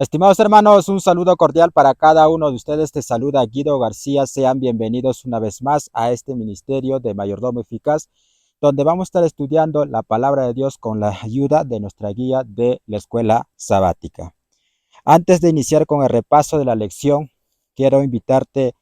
Estimados hermanos, un saludo cordial para cada uno de ustedes. Te saluda Guido García. Sean bienvenidos una vez más a este ministerio de Mayordomo Eficaz, donde vamos a estar estudiando la palabra de Dios con la ayuda de nuestra guía de la escuela sabática. Antes de iniciar con el repaso de la lección, quiero invitarte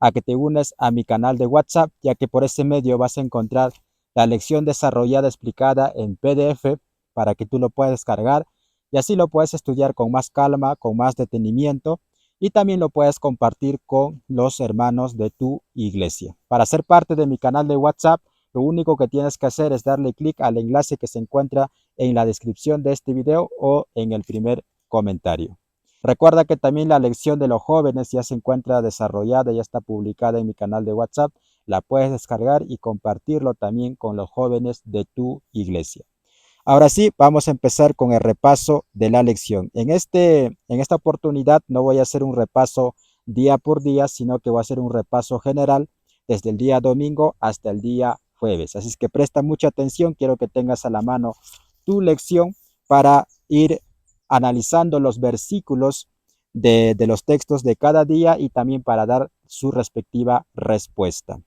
a que te unas a mi canal de WhatsApp, ya que por ese medio vas a encontrar la lección desarrollada, explicada en PDF, para que tú lo puedas descargar y así lo puedes estudiar con más calma, con más detenimiento, y también lo puedes compartir con los hermanos de tu iglesia. Para ser parte de mi canal de WhatsApp, lo único que tienes que hacer es darle clic al enlace que se encuentra en la descripción de este video o en el primer comentario. Recuerda que también la lección de los jóvenes ya se encuentra desarrollada, ya está publicada en mi canal de WhatsApp. La puedes descargar y compartirlo también con los jóvenes de tu iglesia. Ahora sí, vamos a empezar con el repaso de la lección. En esta oportunidad no voy a hacer un repaso día por día, sino que voy a hacer un repaso general desde el día domingo hasta el día jueves. Así es que presta mucha atención, quiero que tengas a la mano tu lección para ir analizando los versículos de los textos de cada día y también para dar su respectiva respuesta.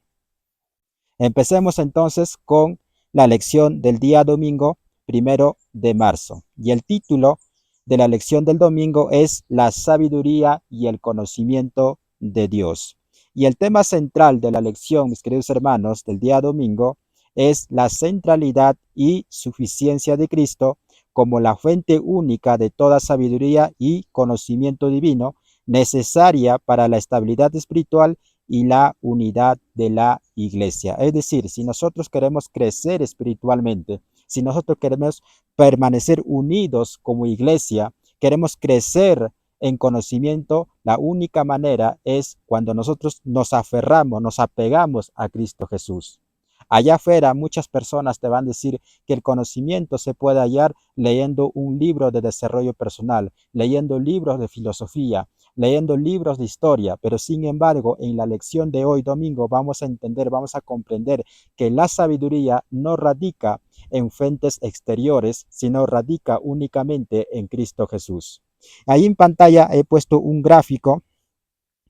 Empecemos entonces con la lección del día domingo 1 de marzo. Y el título de la lección del domingo es La sabiduría y el conocimiento de Dios. Y el tema central de la lección, mis queridos hermanos, del día domingo es la centralidad y suficiencia de Cristo como la fuente única de toda sabiduría y conocimiento divino necesaria para la estabilidad espiritual y la unidad de la iglesia. Es decir, si nosotros queremos crecer espiritualmente, si nosotros queremos permanecer unidos como iglesia, queremos crecer en conocimiento, la única manera es cuando nosotros nos aferramos, nos apegamos a Cristo Jesús. Allá afuera muchas personas te van a decir que el conocimiento se puede hallar leyendo un libro de desarrollo personal, leyendo libros de filosofía, leyendo libros de historia, pero sin embargo en la lección de hoy domingo vamos a entender, vamos a comprender que la sabiduría no radica en fuentes exteriores, sino radica únicamente en Cristo Jesús. Ahí en pantalla he puesto un gráfico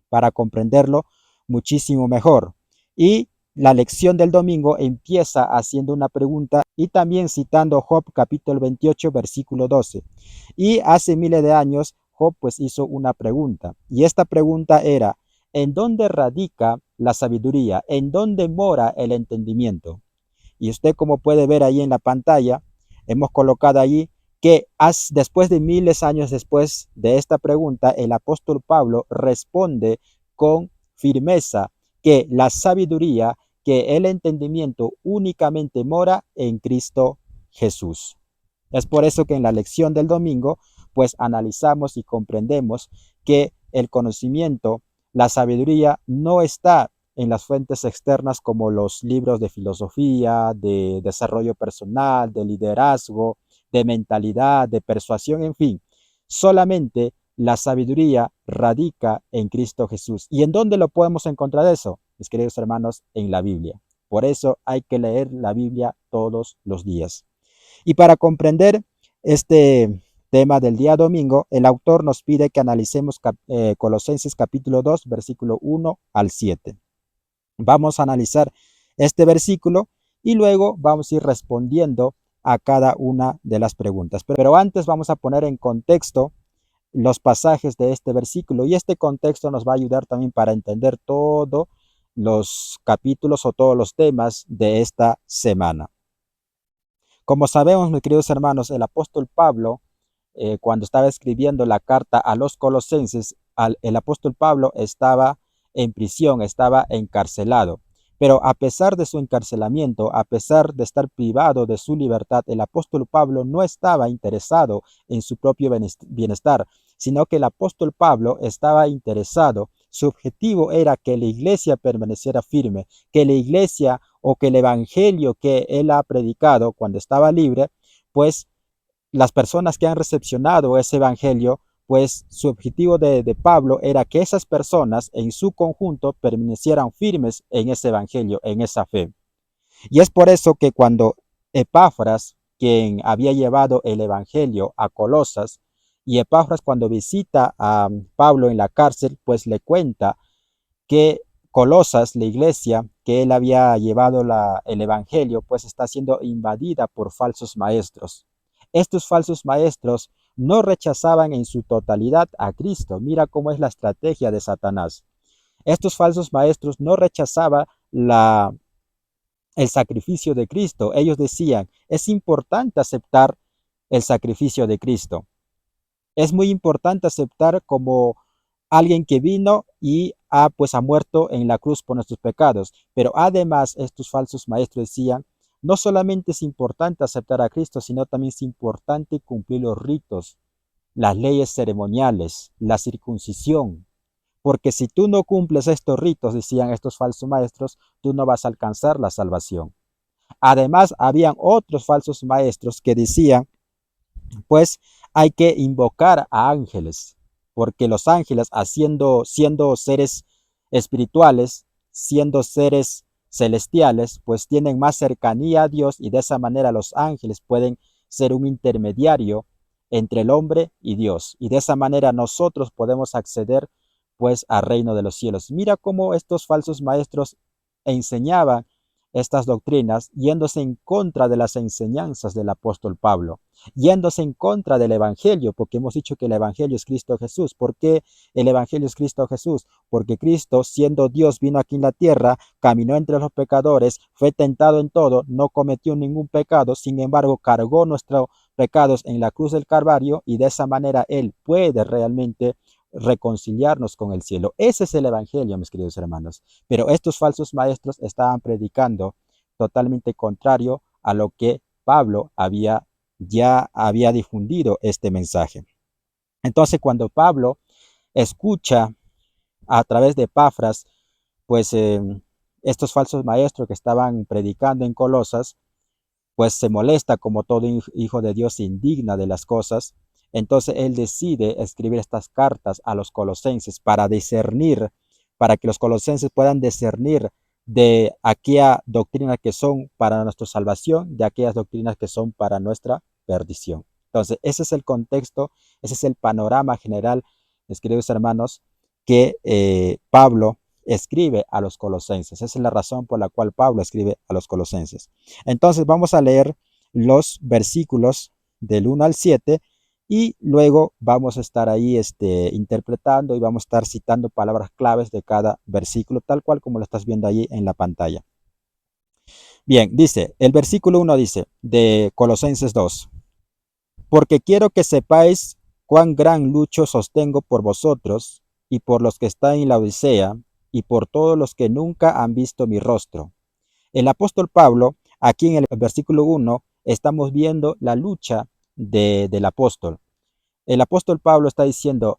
para comprenderlo muchísimo mejor. Y la lección del domingo empieza haciendo una pregunta y también citando Job capítulo 28 versículo 12. Y hace miles de años Job pues hizo una pregunta y esta pregunta era: ¿en dónde radica la sabiduría? ¿En dónde mora el entendimiento? Y usted, como puede ver ahí en la pantalla, hemos colocado allí que después de miles de años después de esta pregunta, el apóstol Pablo responde con firmeza que la sabiduría, que el entendimiento únicamente mora en Cristo Jesús. Es por eso que en la lección del domingo, pues analizamos y comprendemos que el conocimiento, la sabiduría no está en las fuentes externas como los libros de filosofía, de desarrollo personal, de liderazgo, de mentalidad, de persuasión, en fin. Solamente la sabiduría radica en Cristo Jesús. ¿Y en dónde lo podemos encontrar eso? Mis queridos hermanos, en la Biblia. Por eso hay que leer la Biblia todos los días. Y para comprender este tema del día domingo, el autor nos pide que analicemos Colosenses capítulo 2, versículo 1 al 7. Vamos a analizar este versículo y luego vamos a ir respondiendo a cada una de las preguntas. Pero antes vamos a poner en contexto los pasajes de este versículo y este contexto nos va a ayudar también para entender todos los capítulos o todos los temas de esta semana. Como sabemos, mis queridos hermanos, el apóstol Pablo, cuando estaba escribiendo la carta a los colosenses, el apóstol Pablo estaba en prisión, estaba encarcelado. Pero a pesar de su encarcelamiento, a pesar de estar privado de su libertad, el apóstol Pablo no estaba interesado en su propio bienestar, sino que el apóstol Pablo estaba interesado. Su objetivo era que la iglesia permaneciera firme, que la iglesia o que el evangelio que él ha predicado cuando estaba libre, pues las personas que han recepcionado ese evangelio, pues su objetivo de Pablo era que esas personas en su conjunto permanecieran firmes en ese evangelio, en esa fe. Y es por eso que cuando Epafras, quien había llevado el evangelio a Colosas, Y Epafras, cuando visita a Pablo en la cárcel, pues le cuenta que Colosas, la iglesia que él había llevado el evangelio, pues está siendo invadida por falsos maestros. Estos falsos maestros no rechazaban en su totalidad a Cristo. Mira cómo es la estrategia de Satanás. Estos falsos maestros no rechazaban el sacrificio de Cristo. Ellos decían, es importante aceptar el sacrificio de Cristo. Es muy importante aceptar como alguien que vino y ha muerto en la cruz por nuestros pecados. Pero además estos falsos maestros decían, no solamente es importante aceptar a Cristo, sino también es importante cumplir los ritos, las leyes ceremoniales, la circuncisión. Porque si tú no cumples estos ritos, decían estos falsos maestros, tú no vas a alcanzar la salvación. Además, habían otros falsos maestros que decían, pues hay que invocar a ángeles, porque los ángeles, siendo seres espirituales, siendo seres celestiales, pues tienen más cercanía a Dios y de esa manera los ángeles pueden ser un intermediario entre el hombre y Dios. Y de esa manera nosotros podemos acceder pues al reino de los cielos. Mira cómo estos falsos maestros enseñaban estas doctrinas yéndose en contra de las enseñanzas del apóstol Pablo, yéndose en contra del Evangelio, porque hemos dicho que el Evangelio es Cristo Jesús. ¿Por qué el Evangelio es Cristo Jesús? Porque Cristo, siendo Dios, vino aquí en la tierra, caminó entre los pecadores, fue tentado en todo, no cometió ningún pecado, sin embargo, cargó nuestros pecados en la cruz del Calvario y de esa manera Él puede realmente reconciliarnos con el cielo. Ese es el Evangelio, mis queridos hermanos. Pero estos falsos maestros estaban predicando totalmente contrario a lo que Pablo ya había difundido este mensaje. Entonces, cuando Pablo escucha a través de Epafras, pues estos falsos maestros que estaban predicando en Colosas, pues se molesta como todo hijo de Dios, se indigna de las cosas. Entonces él decide escribir estas cartas a los colosenses para discernir, para que los colosenses puedan discernir de aquella doctrina que son para nuestra salvación, de aquellas doctrinas que son para nuestra perdición. Entonces, ese es el contexto, ese es el panorama general, mis queridos hermanos, que Pablo escribe a los colosenses. Esa es la razón por la cual Pablo escribe a los colosenses. Entonces vamos a leer los versículos del 1 al 7 y luego vamos a estar ahí interpretando y vamos a estar citando palabras claves de cada versículo, tal cual como lo estás viendo ahí en la pantalla. Bien, dice, el versículo 1 dice, de Colosenses 2, porque quiero que sepáis cuán gran lucho sostengo por vosotros y por los que están en la Odisea y por todos los que nunca han visto mi rostro. El apóstol Pablo, aquí en el versículo 1, estamos viendo la lucha del apóstol. El apóstol Pablo está diciendo,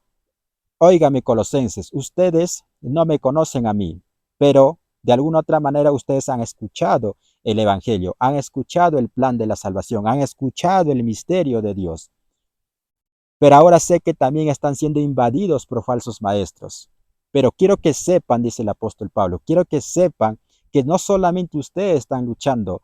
óigame colosenses, ustedes no me conocen a mí, pero de alguna otra manera ustedes han escuchado el Evangelio, han escuchado el plan de la salvación, han escuchado el misterio de Dios. Pero ahora sé que también están siendo invadidos por falsos maestros. Pero quiero que sepan, dice el apóstol Pablo, quiero que sepan que no solamente ustedes están luchando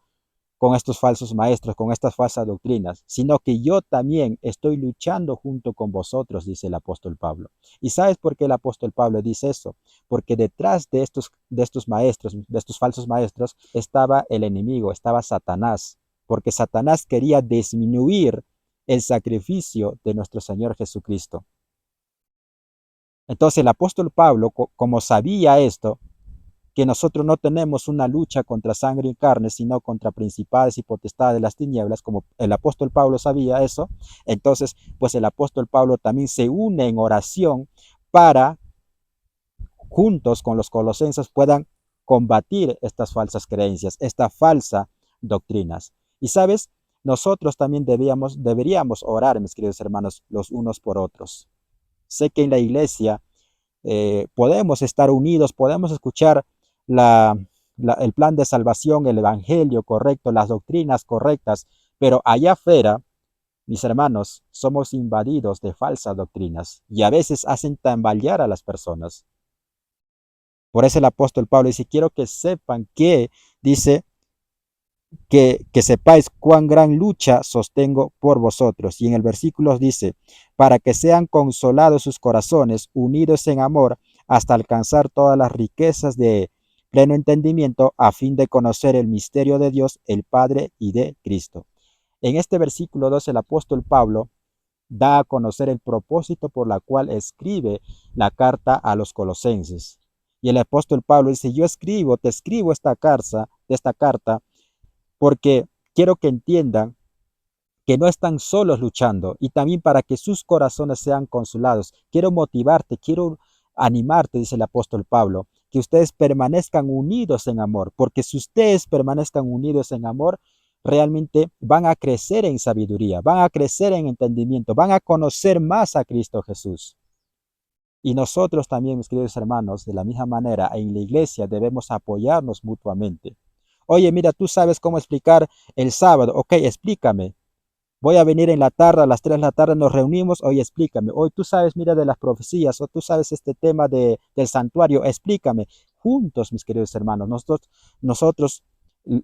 con estos falsos maestros, con estas falsas doctrinas, sino que yo también estoy luchando junto con vosotros, dice el apóstol Pablo. ¿Y sabes por qué el apóstol Pablo dice eso? Porque detrás de estos maestros, de estos falsos maestros, estaba el enemigo, estaba Satanás, porque Satanás quería disminuir el sacrificio de nuestro Señor Jesucristo. Entonces el apóstol Pablo, como sabía esto, que nosotros no tenemos una lucha contra sangre y carne, sino contra principales y potestades de las tinieblas, como el apóstol Pablo sabía eso, entonces pues el apóstol Pablo también se une en oración para juntos con los colosenses puedan combatir estas falsas creencias, estas falsas doctrinas. Y sabes, nosotros también deberíamos orar, mis queridos hermanos, los unos por otros. Sé que en la iglesia podemos estar unidos, podemos escuchar el plan de salvación, el evangelio correcto, las doctrinas correctas, pero allá afuera, mis hermanos, somos invadidos de falsas doctrinas y a veces hacen tambalear a las personas. Por eso el apóstol Pablo dice, quiero que sepan que, dice, que sepáis cuán gran lucha sostengo por vosotros. Y en el versículo dice, para que sean consolados sus corazones, unidos en amor, hasta alcanzar todas las riquezas de pleno entendimiento, a fin de conocer el misterio de Dios, el Padre y de Cristo. En este versículo 2, el apóstol Pablo da a conocer el propósito por la cual escribe la carta a los colosenses. Y el apóstol Pablo dice, te escribo esta carta porque quiero que entiendan que no están solos luchando y también para que sus corazones sean consolados. Quiero motivarte, quiero animarte, dice el apóstol Pablo, que ustedes permanezcan unidos en amor, porque si ustedes permanezcan unidos en amor, realmente van a crecer en sabiduría, van a crecer en entendimiento, van a conocer más a Cristo Jesús. Y nosotros también, mis queridos hermanos, de la misma manera, en la iglesia debemos apoyarnos mutuamente. Oye, mira, tú sabes cómo explicar el sábado. Ok, explícame. Voy a venir en la tarde, a las 3 de la tarde nos reunimos. Oye, explícame. Hoy tú sabes, mira, de las profecías, o tú sabes este tema del santuario. Explícame. Juntos, mis queridos hermanos, nosotros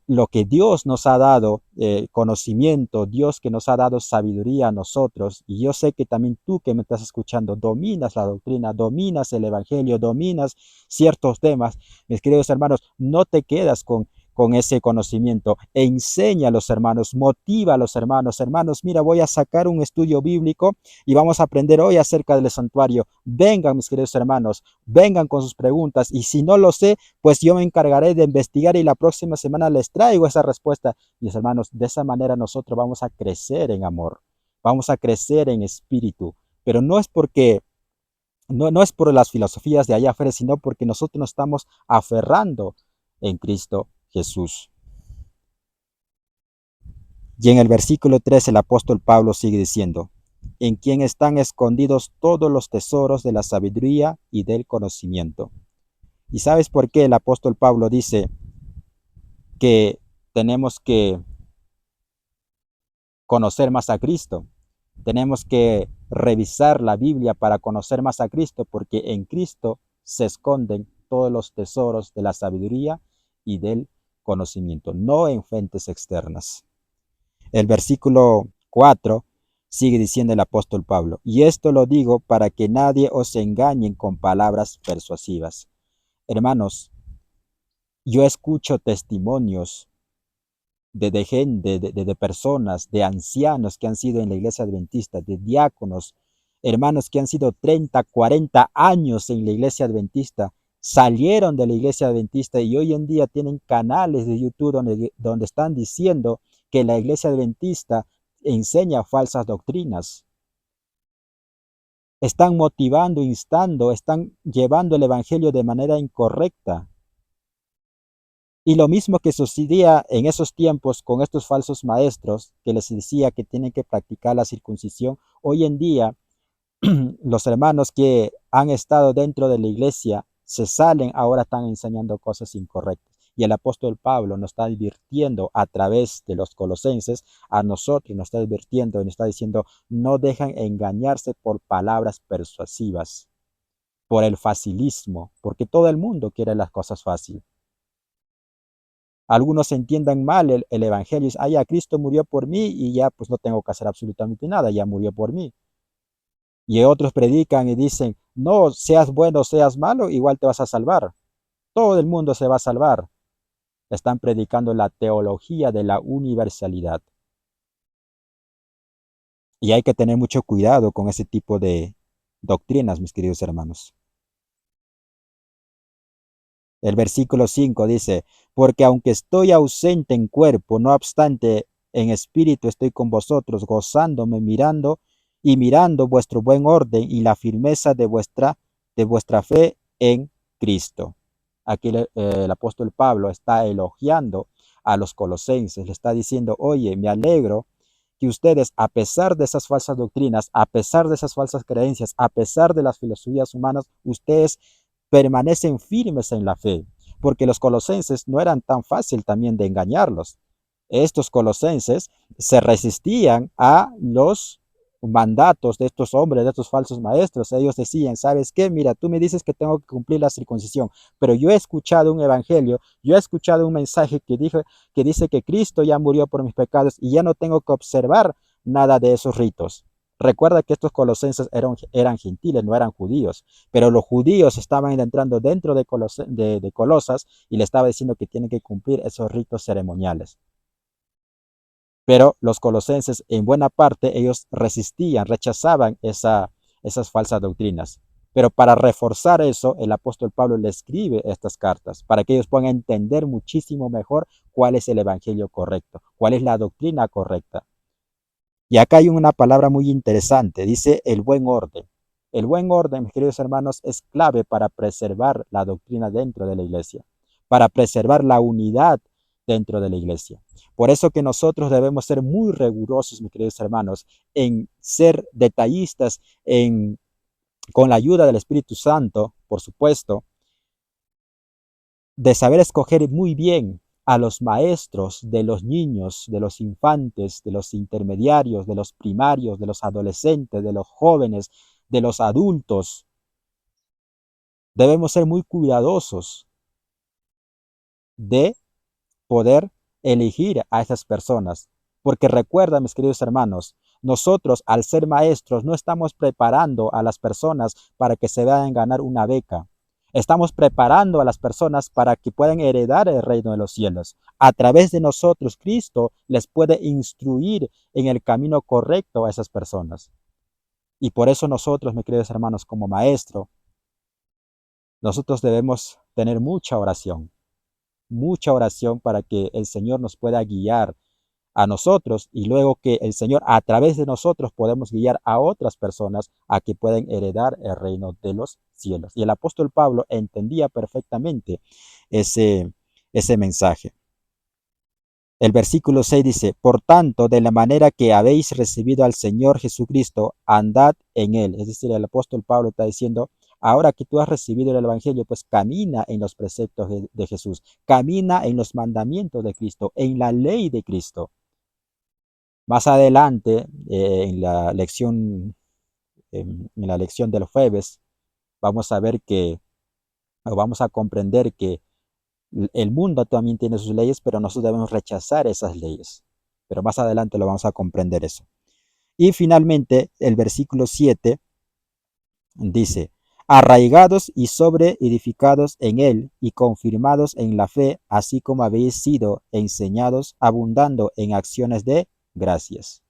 lo que Dios nos ha dado, conocimiento, Dios que nos ha dado sabiduría a nosotros, y yo sé que también tú que me estás escuchando, dominas la doctrina, dominas el evangelio, dominas ciertos temas, mis queridos hermanos, no te quedas con ese conocimiento. Enseña a los hermanos, motiva a los hermanos. Hermanos, mira, voy a sacar un estudio bíblico y vamos a aprender hoy acerca del santuario. Vengan, mis queridos hermanos, vengan con sus preguntas y si no lo sé, pues yo me encargaré de investigar y la próxima semana les traigo esa respuesta. Mis hermanos, de esa manera nosotros vamos a crecer en amor, vamos a crecer en espíritu, pero no es porque no es por las filosofías de allá afuera, sino porque nosotros nos estamos aferrando en Cristo Jesús. Y en el versículo 3 el apóstol Pablo sigue diciendo, en quien están escondidos todos los tesoros de la sabiduría y del conocimiento. ¿Y sabes por qué el apóstol Pablo dice que tenemos que conocer más a Cristo? Tenemos que revisar la Biblia para conocer más a Cristo, porque en Cristo se esconden todos los tesoros de la sabiduría y del conocimiento, no en fuentes externas. El versículo 4 sigue diciendo el apóstol Pablo, y esto lo digo para que nadie os engañe con palabras persuasivas. Hermanos, yo escucho testimonios de personas, de ancianos que han sido en la iglesia adventista, de diáconos, hermanos que han sido 30, 40 años en la iglesia adventista, salieron de la iglesia adventista y hoy en día tienen canales de YouTube donde están diciendo que la iglesia adventista enseña falsas doctrinas. Están motivando, instando, están llevando el evangelio de manera incorrecta. Y lo mismo que sucedía en esos tiempos con estos falsos maestros que les decía que tienen que practicar la circuncisión, hoy en día los hermanos que han estado dentro de la iglesia se salen, ahora están enseñando cosas incorrectas. Y el apóstol Pablo nos está advirtiendo a través de los colosenses, a nosotros nos está advirtiendo y nos está diciendo, no dejan engañarse por palabras persuasivas, por el facilismo, porque todo el mundo quiere las cosas fáciles. Algunos entiendan mal el evangelio, ah, ya Cristo murió por mí y ya pues no tengo que hacer absolutamente nada, ya murió por mí. Y otros predican y dicen, no, seas bueno, seas malo, igual te vas a salvar. Todo el mundo se va a salvar. Están predicando la teología de la universalidad. Y hay que tener mucho cuidado con ese tipo de doctrinas, mis queridos hermanos. El versículo 5 dice, porque aunque estoy ausente en cuerpo, no obstante en espíritu estoy con vosotros, gozándome, mirando vuestro buen orden y la firmeza de vuestra fe en Cristo. Aquí el apóstol Pablo está elogiando a los colosenses, le está diciendo, oye, me alegro que ustedes, a pesar de esas falsas doctrinas, a pesar de esas falsas creencias, a pesar de las filosofías humanas, ustedes permanecen firmes en la fe, porque los colosenses no eran tan fácil también de engañarlos. Estos colosenses se resistían a los mandatos de estos hombres, de estos falsos maestros. Ellos decían, ¿sabes qué? Mira, tú me dices que tengo que cumplir la circuncisión, pero yo he escuchado un evangelio, yo he escuchado un mensaje que dice que Cristo ya murió por mis pecados y ya no tengo que observar nada de esos ritos. Recuerda que estos colosenses eran gentiles, no eran judíos, pero los judíos estaban entrando dentro de Colosas y le estaba diciendo que tienen que cumplir esos ritos ceremoniales. Pero los colosenses, en buena parte, ellos resistían, rechazaban esas falsas doctrinas. Pero para reforzar eso, el apóstol Pablo le escribe estas cartas, para que ellos puedan entender muchísimo mejor cuál es el evangelio correcto, cuál es la doctrina correcta. Y acá hay una palabra muy interesante, dice el buen orden. El buen orden, mis queridos hermanos, es clave para preservar la doctrina dentro de la iglesia, para preservar la unidad dentro de la iglesia. Por eso que nosotros debemos ser muy rigurosos, mis queridos hermanos, en ser detallistas, con la ayuda del Espíritu Santo, por supuesto, de saber escoger muy bien a los maestros de los niños, de los infantes, de los intermediarios, de los primarios, de los adolescentes, de los jóvenes, de los adultos. Debemos ser muy cuidadosos de poder elegir a esas personas. Porque recuerda, mis queridos hermanos, nosotros al ser maestros no estamos preparando a las personas para que se vayan a ganar una beca. Estamos preparando a las personas para que puedan heredar el reino de los cielos. A través de nosotros, Cristo les puede instruir en el camino correcto a esas personas. Y por eso nosotros, mis queridos hermanos, como maestro, nosotros debemos tener mucha oración para que el Señor nos pueda guiar a nosotros y luego que el Señor a través de nosotros podemos guiar a otras personas a que puedan heredar el reino de los cielos. Y el apóstol Pablo entendía perfectamente ese mensaje. El versículo 6 dice, por tanto, de la manera que habéis recibido al Señor Jesucristo, andad en él. Es decir, el apóstol Pablo está diciendo, ahora que tú has recibido el Evangelio, pues camina en los preceptos de Jesús, camina en los mandamientos de Cristo, en la ley de Cristo. Más adelante, en la lección del jueves, vamos a ver o vamos a comprender que el mundo también tiene sus leyes, pero nosotros debemos rechazar esas leyes. Pero más adelante lo vamos a comprender eso. Y finalmente, el versículo 7 dice, arraigados y sobreedificados en él y confirmados en la fe, así como habéis sido enseñados, abundando en acciones de gracias.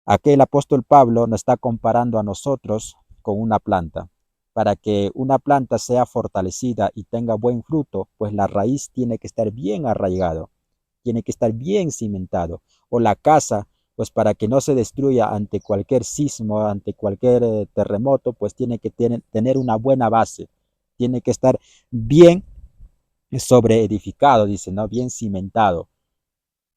Aquí el apóstol Pablo nos está comparando a nosotros con una planta. Para que una planta sea fortalecida y tenga buen fruto, pues la raíz tiene que estar bien arraigado, tiene que estar bien cimentado. O la casa, pues para que no se destruya ante cualquier sismo, ante cualquier terremoto, pues tiene que tener una buena base, tiene que estar bien sobreedificado, dice, ¿no? Bien cimentado.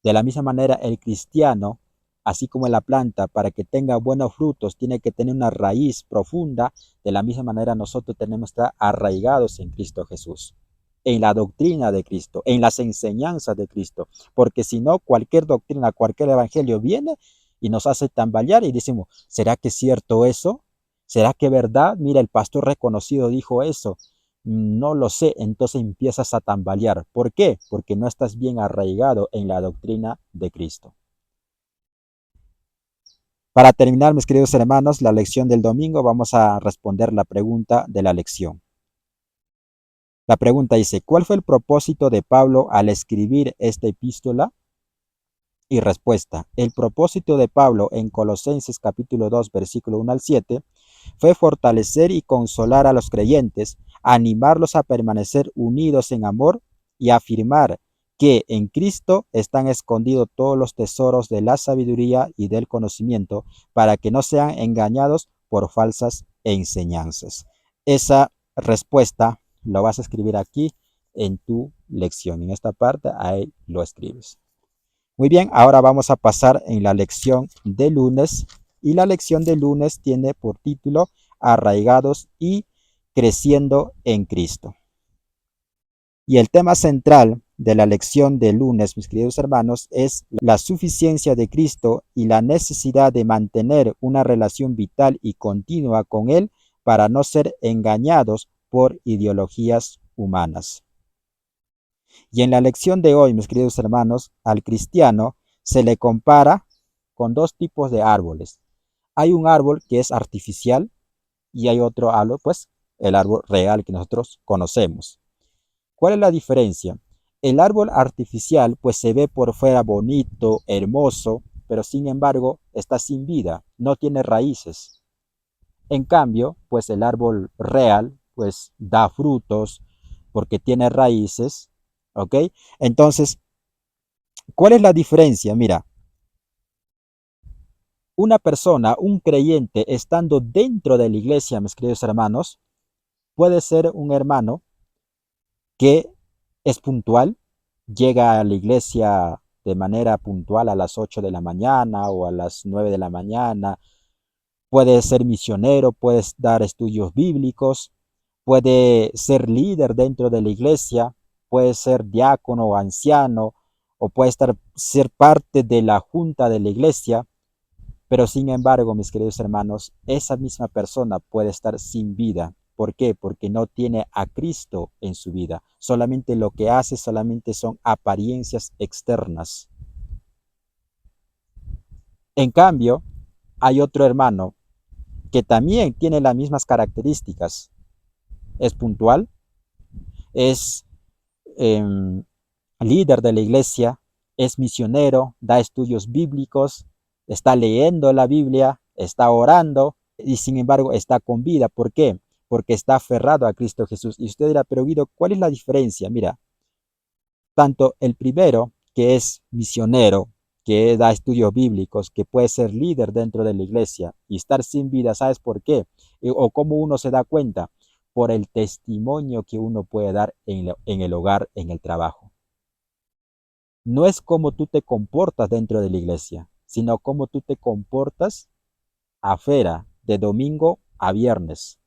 De la misma manera, el cristiano, así como la planta, para que tenga buenos frutos, tiene que tener una raíz profunda. De la misma manera, nosotros tenemos que estar arraigados en Cristo Jesús, en la doctrina de Cristo, en las enseñanzas de Cristo. Porque si no, cualquier doctrina, cualquier evangelio viene y nos hace tambalear y decimos, ¿será que es cierto eso? ¿Será que es verdad? Mira, el pastor reconocido dijo eso. No lo sé, entonces empiezas a tambalear. ¿Por qué? Porque no estás bien arraigado en la doctrina de Cristo. Para terminar, mis queridos hermanos, la lección del domingo vamos a responder la pregunta de la lección. La pregunta dice, ¿cuál fue el propósito de Pablo al escribir esta epístola? Y respuesta, el propósito de Pablo en Colosenses capítulo 2, versículo 1 al 7, fue fortalecer y consolar a los creyentes, animarlos a permanecer unidos en amor y afirmar que en Cristo están escondidos todos los tesoros de la sabiduría y del conocimiento para que no sean engañados por falsas enseñanzas. Esa respuesta lo vas a escribir aquí en tu lección. En esta parte ahí lo escribes. Muy bien, ahora vamos a pasar en la lección de lunes y la lección de lunes tiene por título Arraigados y creciendo en Cristo. Y el tema central de la lección de lunes, mis queridos hermanos, es la suficiencia de Cristo y la necesidad de mantener una relación vital y continua con Él para no ser engañados por ideologías humanas. Y en la lección de hoy, mis queridos hermanos, al cristiano se le compara con dos tipos de árboles. Hay un árbol que es artificial y hay otro árbol, pues el árbol real que nosotros conocemos. ¿Cuál es la diferencia? El árbol artificial pues se ve por fuera bonito, hermoso, pero sin embargo está sin vida, no tiene raíces. En cambio, pues el árbol real pues da frutos porque tiene raíces, ¿ok? Entonces, ¿cuál es la diferencia? Mira, una persona, un creyente, estando dentro de la iglesia, mis queridos hermanos, puede ser un hermano que es puntual, llega a la iglesia de manera puntual a las 8 de la mañana o a las 9 de la mañana, puede ser misionero, puede dar estudios bíblicos, puede ser líder dentro de la iglesia, puede ser diácono o anciano, o puede ser parte de la junta de la iglesia, pero sin embargo, mis queridos hermanos, esa misma persona puede estar sin vida. ¿Por qué? Porque no tiene a Cristo en su vida. Solamente lo que hace solamente son apariencias externas. En cambio, hay otro hermano que también tiene las mismas características. Es puntual, es eh, líder de la iglesia, es misionero, da estudios bíblicos, está leyendo la Biblia, está orando y sin embargo está con vida. ¿Por qué? Porque está aferrado a Cristo Jesús. Y usted dirá, pero Guido, ¿cuál es la diferencia? Mira, tanto el primero, que es misionero, que da estudios bíblicos, que puede ser líder dentro de la iglesia y estar sin vida, ¿sabes por qué? O cómo uno se da cuenta, por el testimonio que uno puede dar en el hogar, en el trabajo. No es cómo tú te comportas dentro de la iglesia, sino cómo tú te comportas afuera, de domingo a viernes.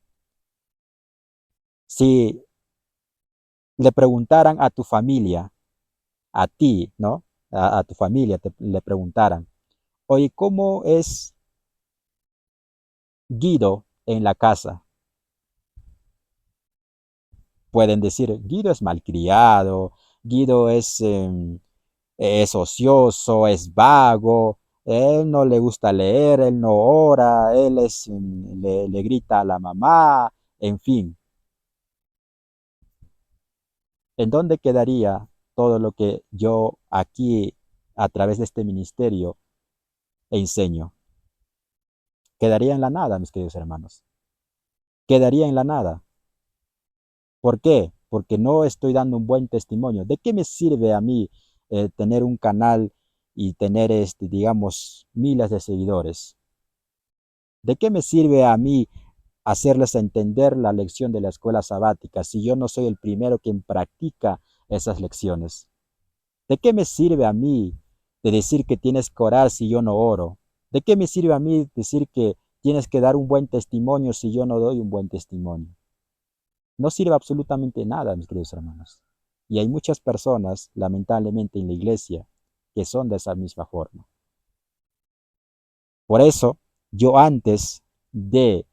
Si le preguntaran a tu familia, a ti, ¿no? A tu familia le preguntaran, oye, ¿cómo es Guido en la casa? Pueden decir, Guido es malcriado, Guido es ocioso, es vago, él no le gusta leer, él no ora, le grita a la mamá, en fin. ¿En dónde quedaría todo lo que yo aquí, a través de este ministerio, enseño? Quedaría en la nada, mis queridos hermanos. Quedaría en la nada. ¿Por qué? Porque no estoy dando un buen testimonio. ¿De qué me sirve a mí tener un canal y tener, digamos, miles de seguidores? ¿De qué me sirve a mí hacerles entender la lección de la escuela sabática si yo no soy el primero quien practica esas lecciones? ¿De qué me sirve a mí de decir que tienes que orar si yo no oro? ¿De qué me sirve a mí decir que tienes que dar un buen testimonio si yo no doy un buen testimonio? No sirve absolutamente nada, mis queridos hermanos. Y hay muchas personas, lamentablemente, en la iglesia que son de esa misma forma. Por eso, yo antes de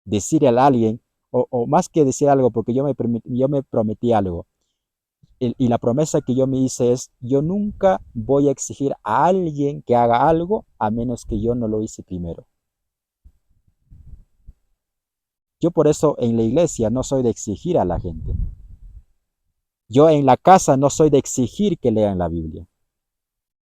decirle a alguien, o más que decir algo, porque yo me prometí algo, y la promesa que yo me hice es, yo nunca voy a exigir a alguien que haga algo a menos que yo no lo hice primero. Yo por eso en la iglesia no soy de exigir a la gente. Yo en la casa no soy de exigir que lean la Biblia.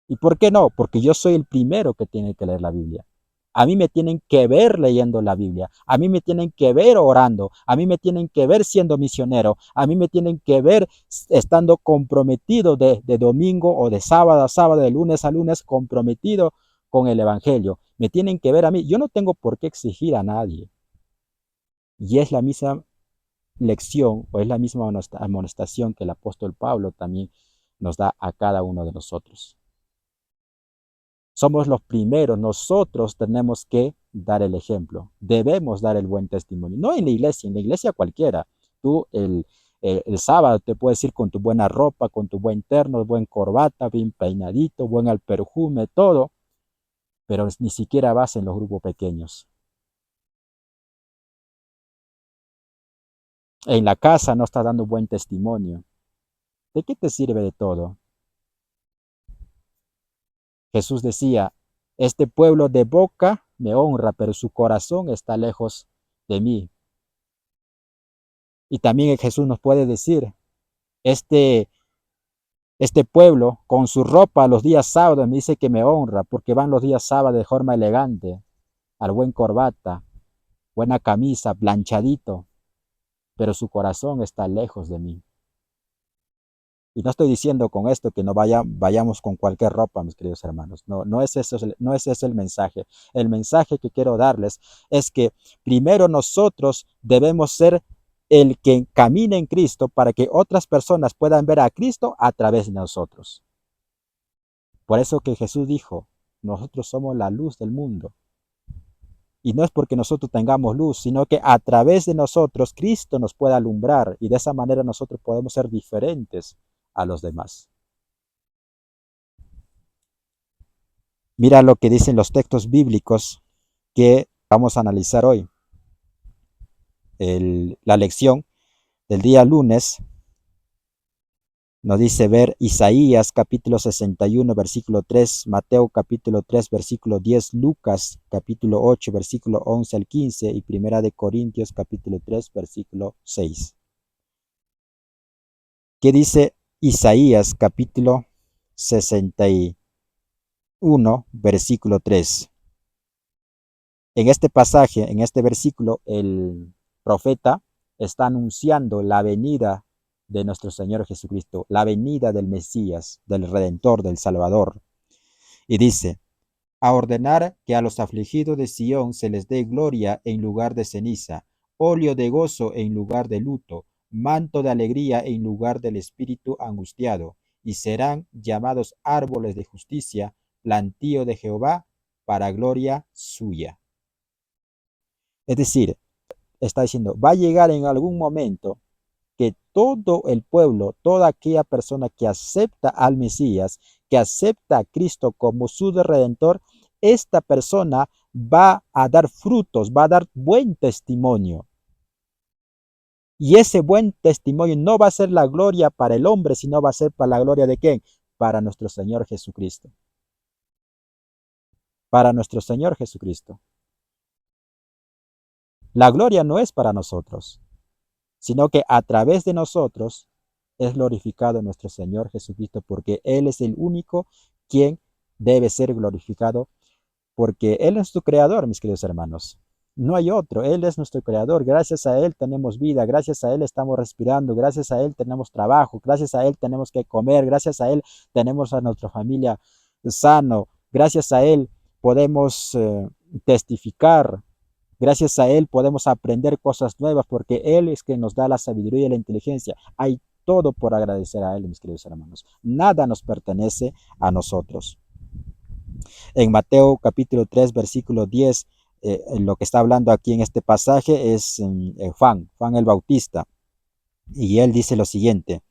¿Y por qué no? Porque yo soy el primero que tiene que leer la Biblia. A mí me tienen que ver leyendo la Biblia, a mí me tienen que ver orando, a mí me tienen que ver siendo misionero, a mí me tienen que ver estando comprometido de domingo o de sábado a sábado, de lunes a lunes, comprometido con el Evangelio. Me tienen que ver a mí. Yo no tengo por qué exigir a nadie. Y es la misma lección o es la misma amonestación que el apóstol Pablo también nos da a cada uno de nosotros. Somos los primeros, nosotros tenemos que dar el ejemplo, debemos dar el buen testimonio, no en la iglesia cualquiera. Tú, El sábado te puedes ir con tu buena ropa, con tu buen terno, buen corbata, bien peinadito, buen al perfume, todo, pero ni siquiera vas en los grupos pequeños. En la casa no estás dando buen testimonio. ¿De qué te sirve de todo? Jesús decía, este pueblo de boca me honra, pero su corazón está lejos de mí. Y también Jesús nos puede decir, este, este pueblo con su ropa los días sábados me dice que me honra, porque van los días sábados de forma elegante, al buen corbata, buena camisa, planchadito, pero su corazón está lejos de mí. Y no estoy diciendo con esto que no vayamos con cualquier ropa, mis queridos hermanos. No es eso, no es ese el mensaje. El mensaje que quiero darles es que primero nosotros debemos ser el que camine en Cristo para que otras personas puedan ver a Cristo a través de nosotros. Por eso que Jesús dijo, nosotros somos la luz del mundo. Y no es porque nosotros tengamos luz, sino que a través de nosotros Cristo nos puede alumbrar y de esa manera nosotros podemos ser diferentes a los demás. Mira lo que dicen los textos bíblicos que vamos a analizar hoy. La lección del día lunes nos dice ver Isaías capítulo 61 versículo 3, Mateo capítulo 3 versículo 10, Lucas capítulo 8 versículo 11 al 15 y Primera de Corintios capítulo 3 versículo 6. ¿Qué dice Isaías capítulo 61 versículo 3? En este pasaje, en este versículo, el profeta está anunciando la venida de nuestro Señor Jesucristo, la venida del Mesías, del Redentor, del Salvador. Y dice, a ordenar que a los afligidos de Sión se les dé gloria en lugar de ceniza, óleo de gozo en lugar de luto, manto de alegría en lugar del espíritu angustiado, y serán llamados árboles de justicia, plantío de Jehová, para gloria suya. Es decir, está diciendo, va a llegar en algún momento que todo el pueblo, toda aquella persona que acepta al Mesías, que acepta a Cristo como su redentor, esta persona va a dar frutos, va a dar buen testimonio. Y ese buen testimonio no va a ser la gloria para el hombre, sino va a ser para la gloria de ¿quién? Para nuestro Señor Jesucristo. Para nuestro Señor Jesucristo. La gloria no es para nosotros, sino que a través de nosotros es glorificado nuestro Señor Jesucristo, porque Él es el único quien debe ser glorificado, porque Él es tu creador, mis queridos hermanos. No hay otro, Él es nuestro creador. Gracias a Él tenemos vida, gracias a Él estamos respirando, gracias a Él tenemos trabajo, gracias a Él tenemos que comer, gracias a Él tenemos a nuestra familia sano, gracias a Él podemos testificar. Gracias a Él podemos aprender cosas nuevas porque Él es quien nos da la sabiduría y la inteligencia. Hay todo por agradecer a Él, mis queridos hermanos. Nada nos pertenece a nosotros. En Mateo capítulo 3, versículo 10, lo que está hablando aquí en este pasaje es Juan el Bautista. Y él dice lo siguiente,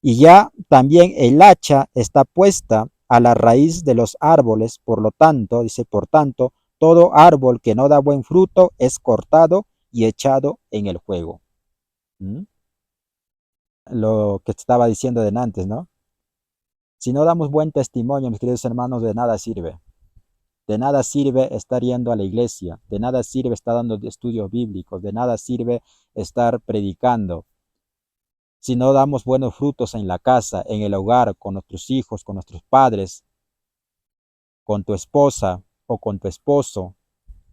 y ya también el hacha está puesta a la raíz de los árboles, por lo tanto, dice, por tanto, todo árbol que no da buen fruto es cortado y echado en el fuego. ¿Mm? Lo que estaba diciendo de antes, ¿no? Si no damos buen testimonio, mis queridos hermanos, de nada sirve. De nada sirve estar yendo a la iglesia, de nada sirve estar dando estudios bíblicos, de nada sirve estar predicando. Si no damos buenos frutos en la casa, en el hogar, con nuestros hijos, con nuestros padres, con tu esposa o con tu esposo,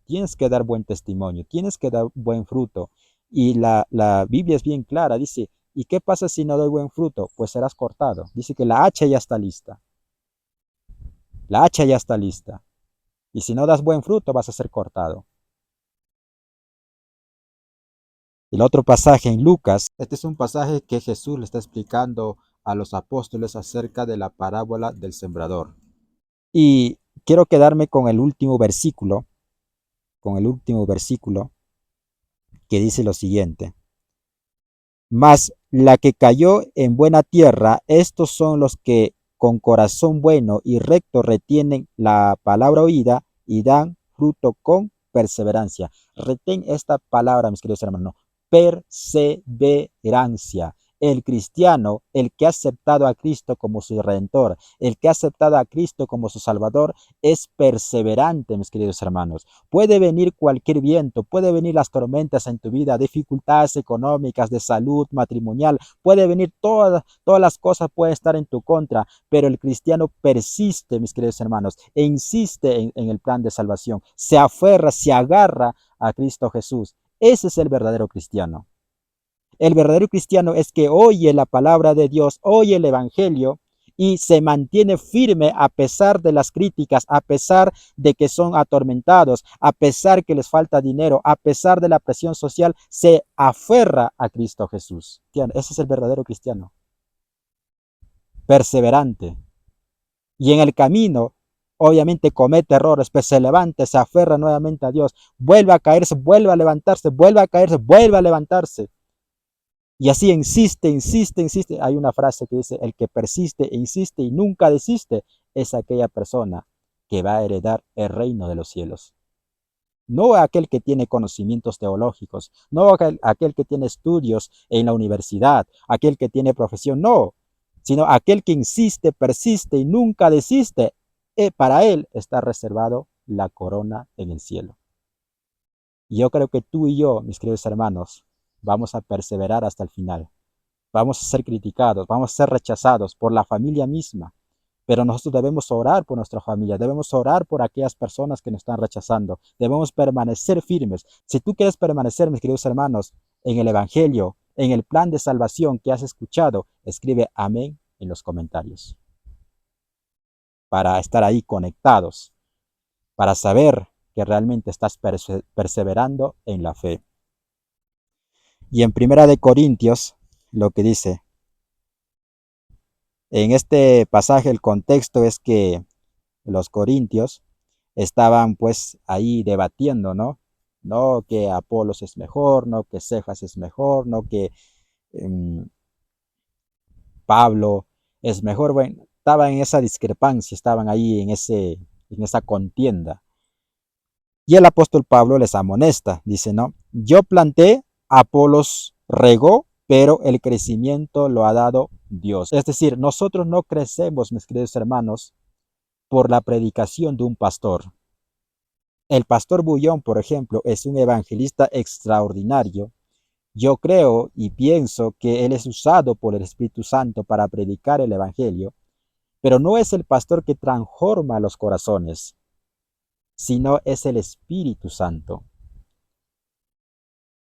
tienes que dar buen testimonio, tienes que dar buen fruto. Y la Biblia es bien clara, dice, ¿y qué pasa si no doy buen fruto? Pues serás cortado. Dice que la hacha ya está lista. La hacha ya está lista. Y si no das buen fruto, vas a ser cortado. El otro pasaje en Lucas, este es un pasaje que Jesús le está explicando a los apóstoles acerca de la parábola del sembrador. Y quiero quedarme con el último versículo, que dice lo siguiente. Mas La que cayó en buena tierra, estos son los que con corazón bueno y recto retienen la palabra oída y dan fruto con perseverancia. Retén esta palabra, mis queridos hermanos. Perseverancia. El cristiano, el que ha aceptado a Cristo como su redentor, el que ha aceptado a Cristo como su salvador, es perseverante, mis queridos hermanos. Puede venir cualquier viento, puede venir las tormentas en tu vida, dificultades económicas, de salud, matrimonial, puede venir todas las cosas pueden estar en tu contra, pero el cristiano persiste, mis queridos hermanos, e insiste en el plan de salvación, se aferra, se agarra a Cristo Jesús. Ese es el verdadero cristiano. El verdadero cristiano es que oye la palabra de Dios, oye el evangelio y se mantiene firme a pesar de las críticas, a pesar de que son atormentados, a pesar que les falta dinero, a pesar de la presión social, se aferra a Cristo Jesús. Ese es el verdadero cristiano, perseverante. Y en el camino, obviamente comete errores, pero se levanta, se aferra nuevamente a Dios, vuelve a caerse, vuelve a levantarse, vuelve a caerse, vuelve a levantarse. Y así insiste, insiste, insiste. Hay una frase que dice, el que persiste e insiste y nunca desiste es aquella persona que va a heredar el reino de los cielos. No aquel que tiene conocimientos teológicos, no aquel que tiene estudios en la universidad, aquel que tiene profesión, no, sino aquel que insiste, persiste y nunca desiste. Para él está reservado la corona en el cielo. Y yo creo que tú y yo, mis queridos hermanos, vamos a perseverar hasta el final. Vamos a ser criticados, vamos a ser rechazados por la familia misma, pero nosotros debemos orar por nuestra familia, debemos orar por aquellas personas que nos están rechazando, debemos permanecer firmes. Si tú quieres permanecer, mis queridos hermanos, en el Evangelio, en el plan de salvación que has escuchado, escribe amén en los comentarios, para estar ahí conectados, para saber que realmente estás perseverando en la fe. Y en Primera de Corintios, lo que dice, en este pasaje el contexto es que los corintios estaban pues ahí debatiendo, ¿no? No que Apolos es mejor, no que Cefas es mejor, no que eh, Pablo es mejor. Bueno, estaban en esa discrepancia, estaban ahí en esa contienda. Y el apóstol Pablo les amonesta, dice, ¿no? Yo planté, Apolos regó, pero el crecimiento lo ha dado Dios. Es decir, nosotros no crecemos, mis queridos hermanos, por la predicación de un pastor. El pastor Bullón, por ejemplo, es un evangelista extraordinario. Yo creo y pienso que él es usado por el Espíritu Santo para predicar el evangelio, pero no es el pastor que transforma los corazones, sino es el Espíritu Santo.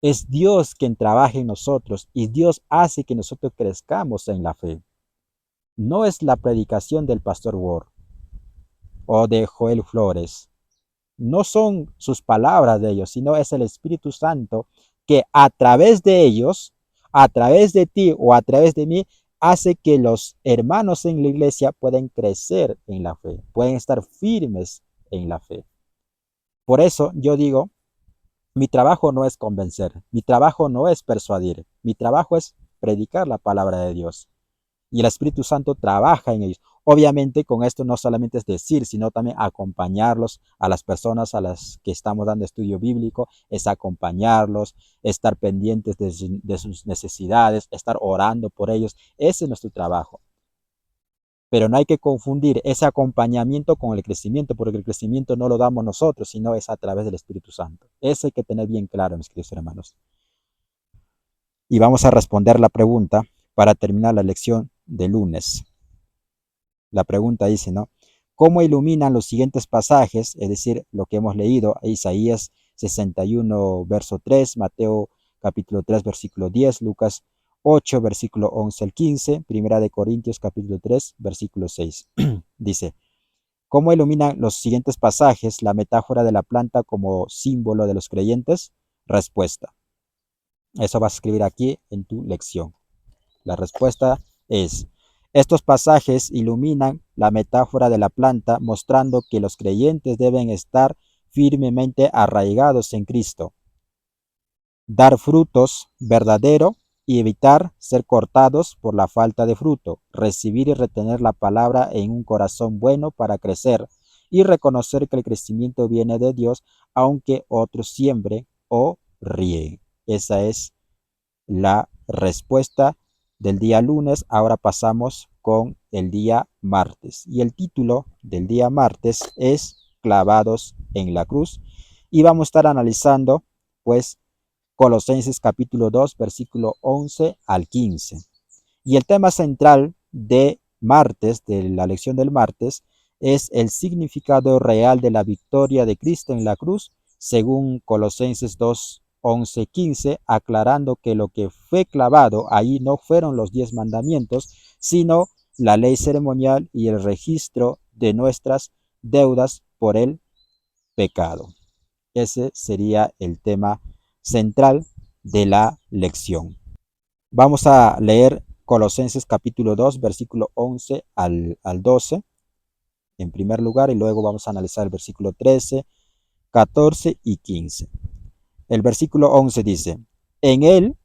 Es Dios quien trabaja en nosotros y Dios hace que nosotros crezcamos en la fe. No es la predicación del pastor Ward o de Joel Flores. No son sus palabras de ellos, sino es el Espíritu Santo que a través de ellos, a través de ti o a través de mí, hace que los hermanos en la iglesia puedan crecer en la fe, pueden estar firmes en la fe. Por eso yo digo, mi trabajo no es convencer, mi trabajo no es persuadir, mi trabajo es predicar la palabra de Dios. Y el Espíritu Santo trabaja en ellos. Obviamente con esto no solamente es decir, sino también acompañarlos a las personas a las que estamos dando estudio bíblico, es acompañarlos, estar pendientes de sus necesidades, estar orando por ellos. Ese es nuestro trabajo. Pero no hay que confundir ese acompañamiento con el crecimiento, porque el crecimiento no lo damos nosotros, sino es a través del Espíritu Santo. Eso hay que tener bien claro, mis queridos hermanos. Y vamos a responder la pregunta para terminar la lección de lunes. La pregunta dice, ¿no? ¿Cómo iluminan los siguientes pasajes? Es decir, lo que hemos leído, Isaías 61, verso 3, Mateo capítulo 3, versículo 10, Lucas 8, versículo 11 al 15, Primera de Corintios capítulo 3, versículo 6. Dice, ¿cómo iluminan los siguientes pasajes la metáfora de la planta como símbolo de los creyentes? Respuesta. Eso vas a escribir aquí en tu lección. La respuesta es, estos pasajes iluminan la metáfora de la planta, mostrando que los creyentes deben estar firmemente arraigados en Cristo, dar frutos verdaderos y evitar ser cortados por la falta de fruto, recibir y retener la palabra en un corazón bueno para crecer y reconocer que el crecimiento viene de Dios, aunque otros siembren o rieguen. Esa es la respuesta del día lunes. Ahora pasamos con el día martes. Y el título del día martes es Clavados en la cruz. Y vamos a estar analizando, pues, Colosenses capítulo 2, versículo 11 al 15. Y el tema central de martes, de la lección del martes, es el significado real de la victoria de Cristo en la cruz, según Colosenses 2, 11, 15, aclarando que lo que fue clavado ahí no fueron los 10 mandamientos, sino la ley ceremonial y el registro de nuestras deudas por el pecado. Ese sería el tema central de la lección. Vamos a leer Colosenses capítulo 2, versículo 11 al 12, en primer lugar, y luego vamos a analizar el versículo 13, 14 y 15. El versículo 11 dice, en él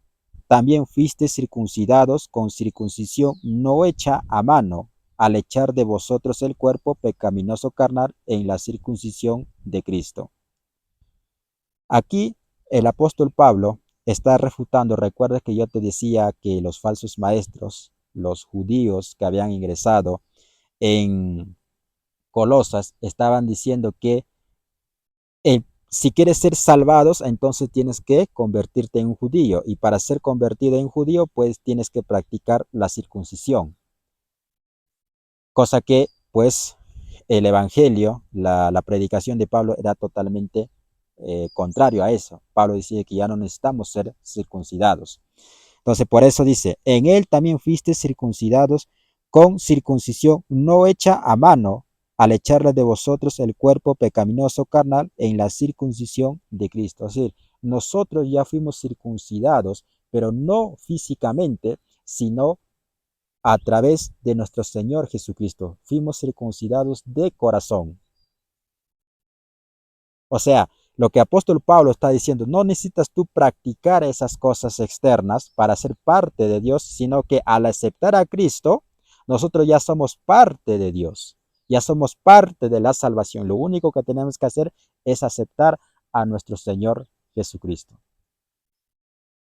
también fuiste circuncidados con circuncisión no hecha a mano, al echar de vosotros el cuerpo pecaminoso carnal en la circuncisión de Cristo. Aquí el apóstol Pablo está refutando. Recuerda que yo te decía que los falsos maestros, los judíos que habían ingresado en Colosas, estaban diciendo que si quieres ser salvados, entonces tienes que convertirte en un judío. Y para ser convertido en judío, pues tienes que practicar la circuncisión. Cosa que, pues, el evangelio, la predicación de Pablo era totalmente contrario a eso. Pablo decía que ya no necesitamos ser circuncidados. Entonces, por eso dice, en él también fuiste circuncidados con circuncisión no hecha a mano, al echarle de vosotros el cuerpo pecaminoso carnal en la circuncisión de Cristo. Es decir, nosotros ya fuimos circuncidados, pero no físicamente, sino a través de nuestro Señor Jesucristo. Fuimos circuncidados de corazón. O sea, lo que apóstol Pablo está diciendo, no necesitas tú practicar esas cosas externas para ser parte de Dios, sino que al aceptar a Cristo, nosotros ya somos parte de Dios, ya somos parte de la salvación. Lo único que tenemos que hacer es aceptar a nuestro Señor Jesucristo.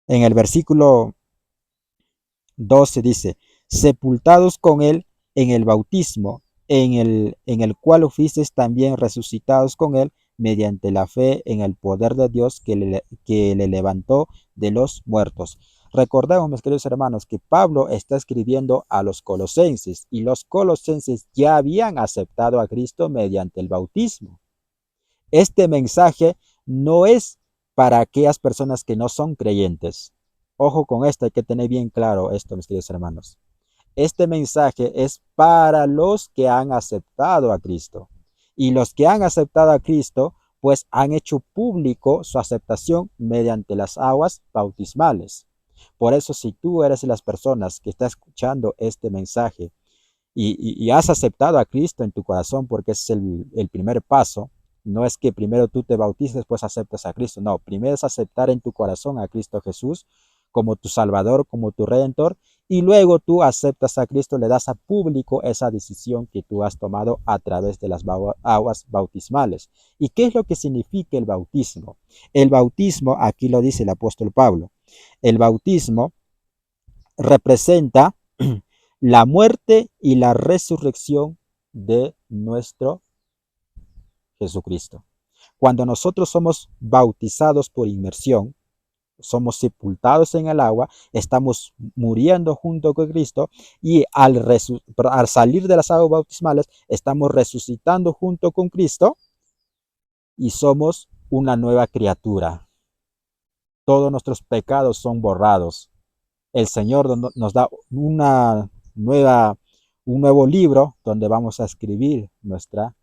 En el versículo 12 dice, sepultados con él en el bautismo, en el cual fuisteis también resucitados con él mediante la fe en el poder de Dios que le levantó de los muertos. Recordemos, mis queridos hermanos, que Pablo está escribiendo a los colosenses y los colosenses ya habían aceptado a Cristo mediante el bautismo. Este mensaje no es para aquellas personas que no son creyentes. Ojo con esto, hay que tener bien claro esto, mis queridos hermanos. Este mensaje es para los que han aceptado a Cristo. Y los que han aceptado a Cristo, pues han hecho público su aceptación mediante las aguas bautismales. Por eso, si tú eres de las personas que está escuchando este mensaje y has aceptado a Cristo en tu corazón, porque ese es el primer paso, no es que primero tú te bautices, después aceptas a Cristo. No, primero es aceptar en tu corazón a Cristo Jesús como tu Salvador, como tu Redentor, y luego tú aceptas a Cristo, le das a público esa decisión que tú has tomado a través de las aguas bautismales. ¿Y qué es lo que significa el bautismo? El bautismo, aquí lo dice el apóstol Pablo, el bautismo representa la muerte y la resurrección de nuestro Jesucristo. Cuando nosotros somos bautizados por inmersión, somos sepultados en el agua, estamos muriendo junto con Cristo y al salir de las aguas bautismales estamos resucitando junto con Cristo y somos una nueva criatura. Todos nuestros pecados son borrados. El Señor nos da un nuevo libro donde vamos a escribir nuestra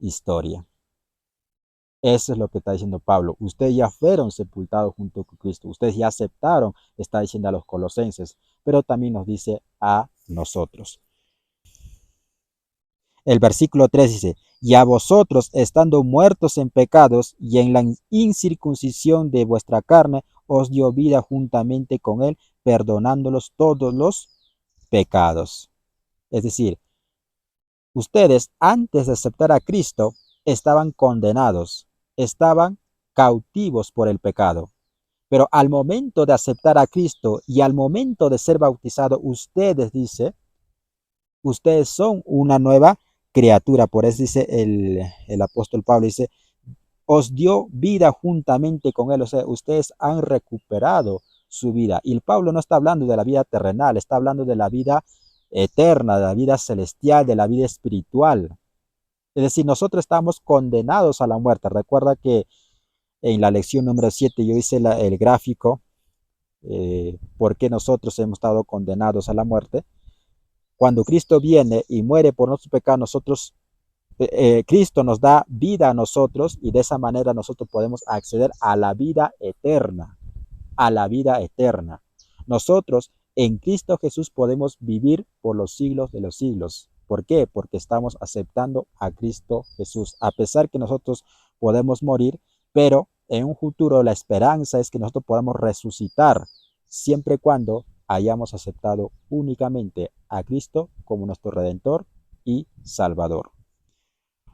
historia. Eso es lo que está diciendo Pablo. Ustedes ya fueron sepultados junto con Cristo. Ustedes ya aceptaron, está diciendo a los colosenses, pero también nos dice a nosotros. El versículo 3 dice, y a vosotros, estando muertos en pecados y en la incircuncisión de vuestra carne, os dio vida juntamente con él, perdonándolos todos los pecados. Es decir, ustedes antes de aceptar a Cristo estaban condenados, estaban cautivos por el pecado. Pero al momento de aceptar a Cristo y al momento de ser bautizado, ustedes, dice, ustedes son una nueva criatura. Por eso dice el apóstol Pablo, dice, os dio vida juntamente con él. O sea, ustedes han recuperado su vida. Y el Pablo no está hablando de la vida terrenal, está hablando de la vida eterna, de la vida celestial, de la vida espiritual. Es decir, nosotros estamos condenados a la muerte. Recuerda que en la lección número 7 yo hice el gráfico por qué nosotros hemos estado condenados a la muerte. Cuando Cristo viene y muere por nuestros pecados, Cristo nos da vida a nosotros y de esa manera nosotros podemos acceder a la vida eterna, a la vida eterna. Nosotros en Cristo Jesús podemos vivir por los siglos de los siglos. ¿Por qué? Porque estamos aceptando a Cristo Jesús. A pesar que nosotros podemos morir, pero en un futuro la esperanza es que nosotros podamos resucitar siempre y cuando hayamos aceptado únicamente a Cristo como nuestro Redentor y Salvador.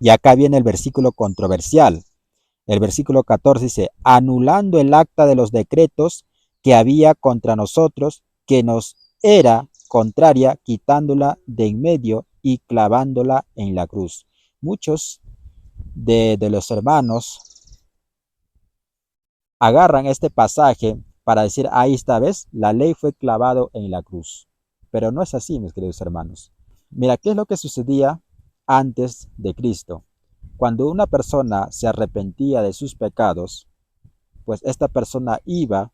Y acá viene el versículo controversial. El versículo 14 dice, anulando el acta de los decretos que había contra nosotros, que nos era contraria, quitándola de en medio y clavándola en la cruz. Muchos de los hermanos agarran este pasaje para decir, ahí esta vez la ley fue clavado en la cruz. Pero no es así, mis queridos hermanos. Mira, ¿qué es lo que sucedía antes de Cristo? Cuando una persona se arrepentía de sus pecados, pues esta persona iba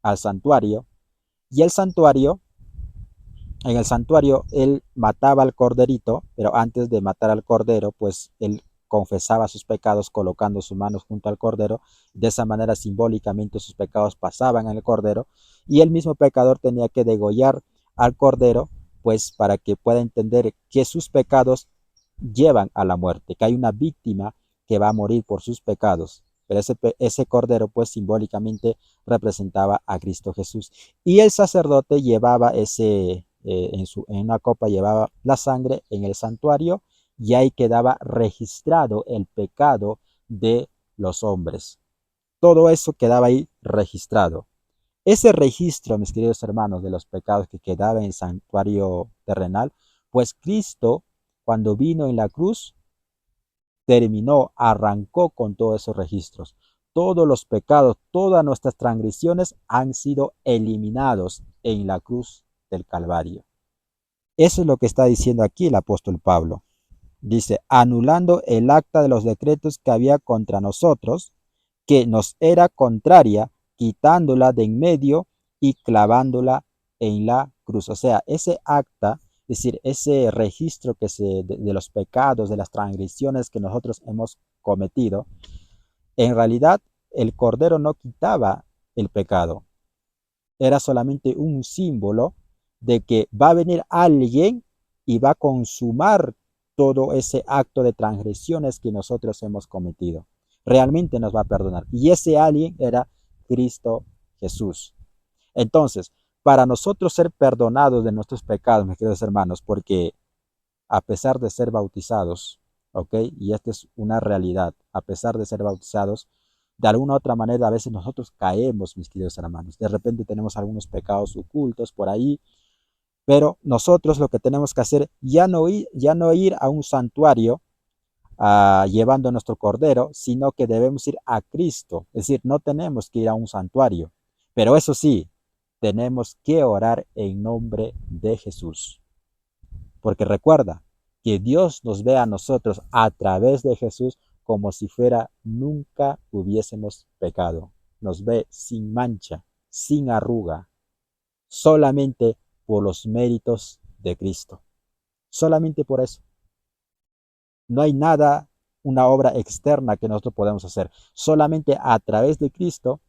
al santuario y en el santuario él mataba al corderito, pero antes de matar al cordero, pues él confesaba sus pecados colocando sus manos junto al cordero. De esa manera simbólicamente sus pecados pasaban en el cordero y el mismo pecador tenía que degollar al cordero, pues para que pueda entender que sus pecados llevan a la muerte, que hay una víctima que va a morir por sus pecados. Pero ese cordero pues simbólicamente representaba a Cristo Jesús. Y el sacerdote llevaba en una copa llevaba la sangre en el santuario y ahí quedaba registrado el pecado de los hombres. Todo eso quedaba ahí registrado. Ese registro, mis queridos hermanos, de los pecados que quedaba en el santuario terrenal, pues Cristo, cuando vino en la cruz, terminó, arrancó con todos esos registros. Todos los pecados, todas nuestras transgresiones han sido eliminados en la cruz del Calvario. Eso es lo que está diciendo aquí el apóstol Pablo. Dice, anulando el acta de los decretos que había contra nosotros, que nos era contraria, quitándola de en medio y clavándola en la cruz. O sea, ese acta, es decir, ese registro de los pecados, de las transgresiones que nosotros hemos cometido, en realidad el cordero no quitaba el pecado. Era solamente un símbolo de que va a venir alguien y va a consumar todo ese acto de transgresiones que nosotros hemos cometido. Realmente nos va a perdonar. Y ese alguien era Cristo Jesús. Entonces, para nosotros ser perdonados de nuestros pecados, mis queridos hermanos, porque a pesar de ser bautizados, ¿ok? Y esta es una realidad, a pesar de ser bautizados, de alguna u otra manera a veces nosotros caemos, mis queridos hermanos. De repente tenemos algunos pecados ocultos por ahí, pero nosotros lo que tenemos que hacer, ya no ir a un santuario llevando nuestro cordero, sino que debemos ir a Cristo. Es decir, no tenemos que ir a un santuario, pero eso sí, tenemos que orar en nombre de Jesús. Porque recuerda que Dios nos ve a nosotros a través de Jesús como si fuera nunca hubiésemos pecado. Nos ve sin mancha, sin arruga, solamente por los méritos de Cristo. Solamente por eso. No hay nada, una obra externa que nosotros podemos hacer. Solamente a través de Cristo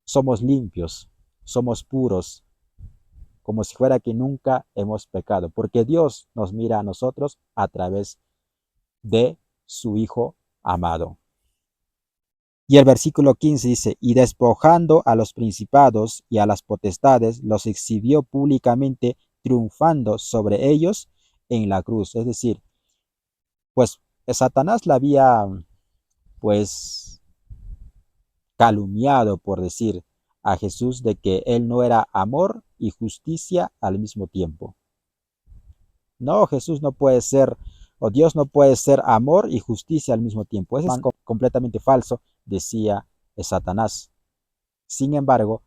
somos limpios, somos puros, como si fuera que nunca hemos pecado, porque Dios nos mira a nosotros a través de su Hijo amado. Y el versículo 15 dice, y despojando a los principados y a las potestades, los exhibió públicamente, triunfando sobre ellos en la cruz. Es decir, pues Satanás la había pues calumniado, por decir, a Jesús de que él no era amor y justicia al mismo tiempo. No, Jesús no puede ser, o Dios no puede ser amor y justicia al mismo tiempo. Eso es completamente falso, decía Satanás. Sin embargo,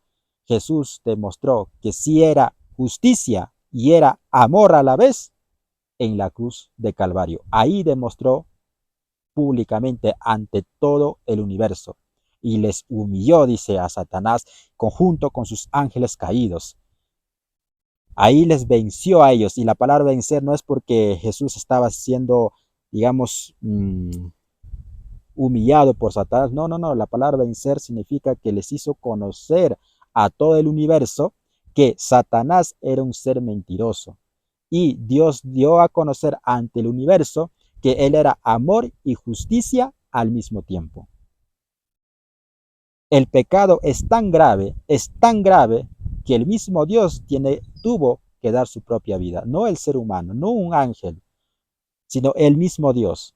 Jesús demostró que sí era justicia y era amor a la vez en la cruz de Calvario. Ahí demostró públicamente ante todo el universo y les humilló, dice, a Satanás, conjunto con sus ángeles caídos. Ahí les venció a ellos, y la palabra vencer no es porque Jesús estaba siendo, digamos, humillado por Satanás. No, no, no. La palabra vencer significa que les hizo conocer a todo el universo que Satanás era un ser mentiroso. Y Dios dio a conocer ante el universo que Él era amor y justicia al mismo tiempo. El pecado es tan grave que el mismo Dios tuvo que dar su propia vida. No el ser humano, no un ángel, sino el mismo Dios.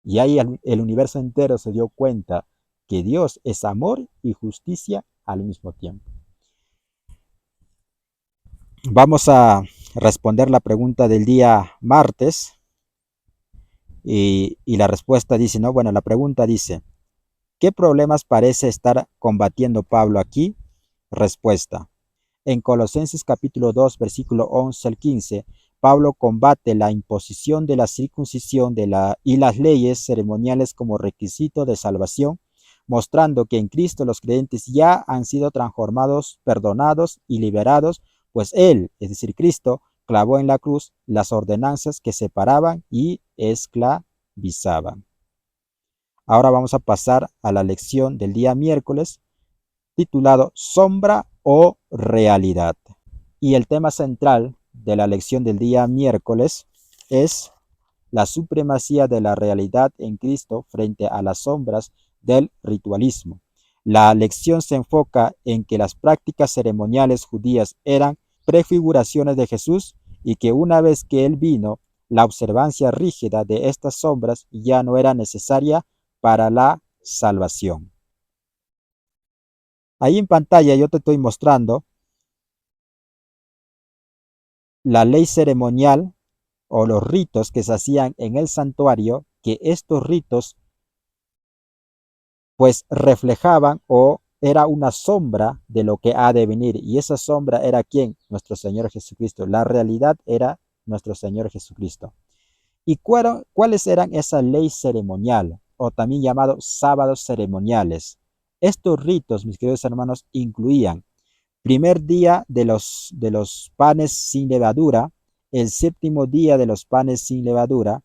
Y ahí el universo entero se dio cuenta que Dios es amor y justicia al mismo tiempo. Vamos a responder la pregunta del día martes. Y la respuesta dice, no, bueno, la pregunta dice, ¿qué problemas parece estar combatiendo Pablo aquí? Respuesta. En Colosenses capítulo 2, versículo 11 al 15, Pablo combate la imposición de la circuncisión y las leyes ceremoniales como requisito de salvación, mostrando que en Cristo los creyentes ya han sido transformados, perdonados y liberados, pues Él, es decir, Cristo, clavó en la cruz las ordenanzas que separaban y esclavizaban. Ahora vamos a pasar a la lección del día miércoles, titulado Sombra o Realidad. Y el tema central de la lección del día miércoles es la supremacía de la realidad en Cristo frente a las sombras del ritualismo. La lección se enfoca en que las prácticas ceremoniales judías eran prefiguraciones de Jesús y que una vez que Él vino, la observancia rígida de estas sombras ya no era necesaria para la salvación. Ahí en pantalla yo te estoy mostrando la ley ceremonial o los ritos que se hacían en el santuario, que estos ritos pues reflejaban o era una sombra de lo que ha de venir. Y esa sombra era ¿quién? Nuestro Señor Jesucristo. La realidad era nuestro Señor Jesucristo. ¿Y cuáles eran esa ley ceremonial o también llamados sábados ceremoniales? Estos ritos, mis queridos hermanos, incluían primer día de los panes sin levadura, el séptimo día de los panes sin levadura,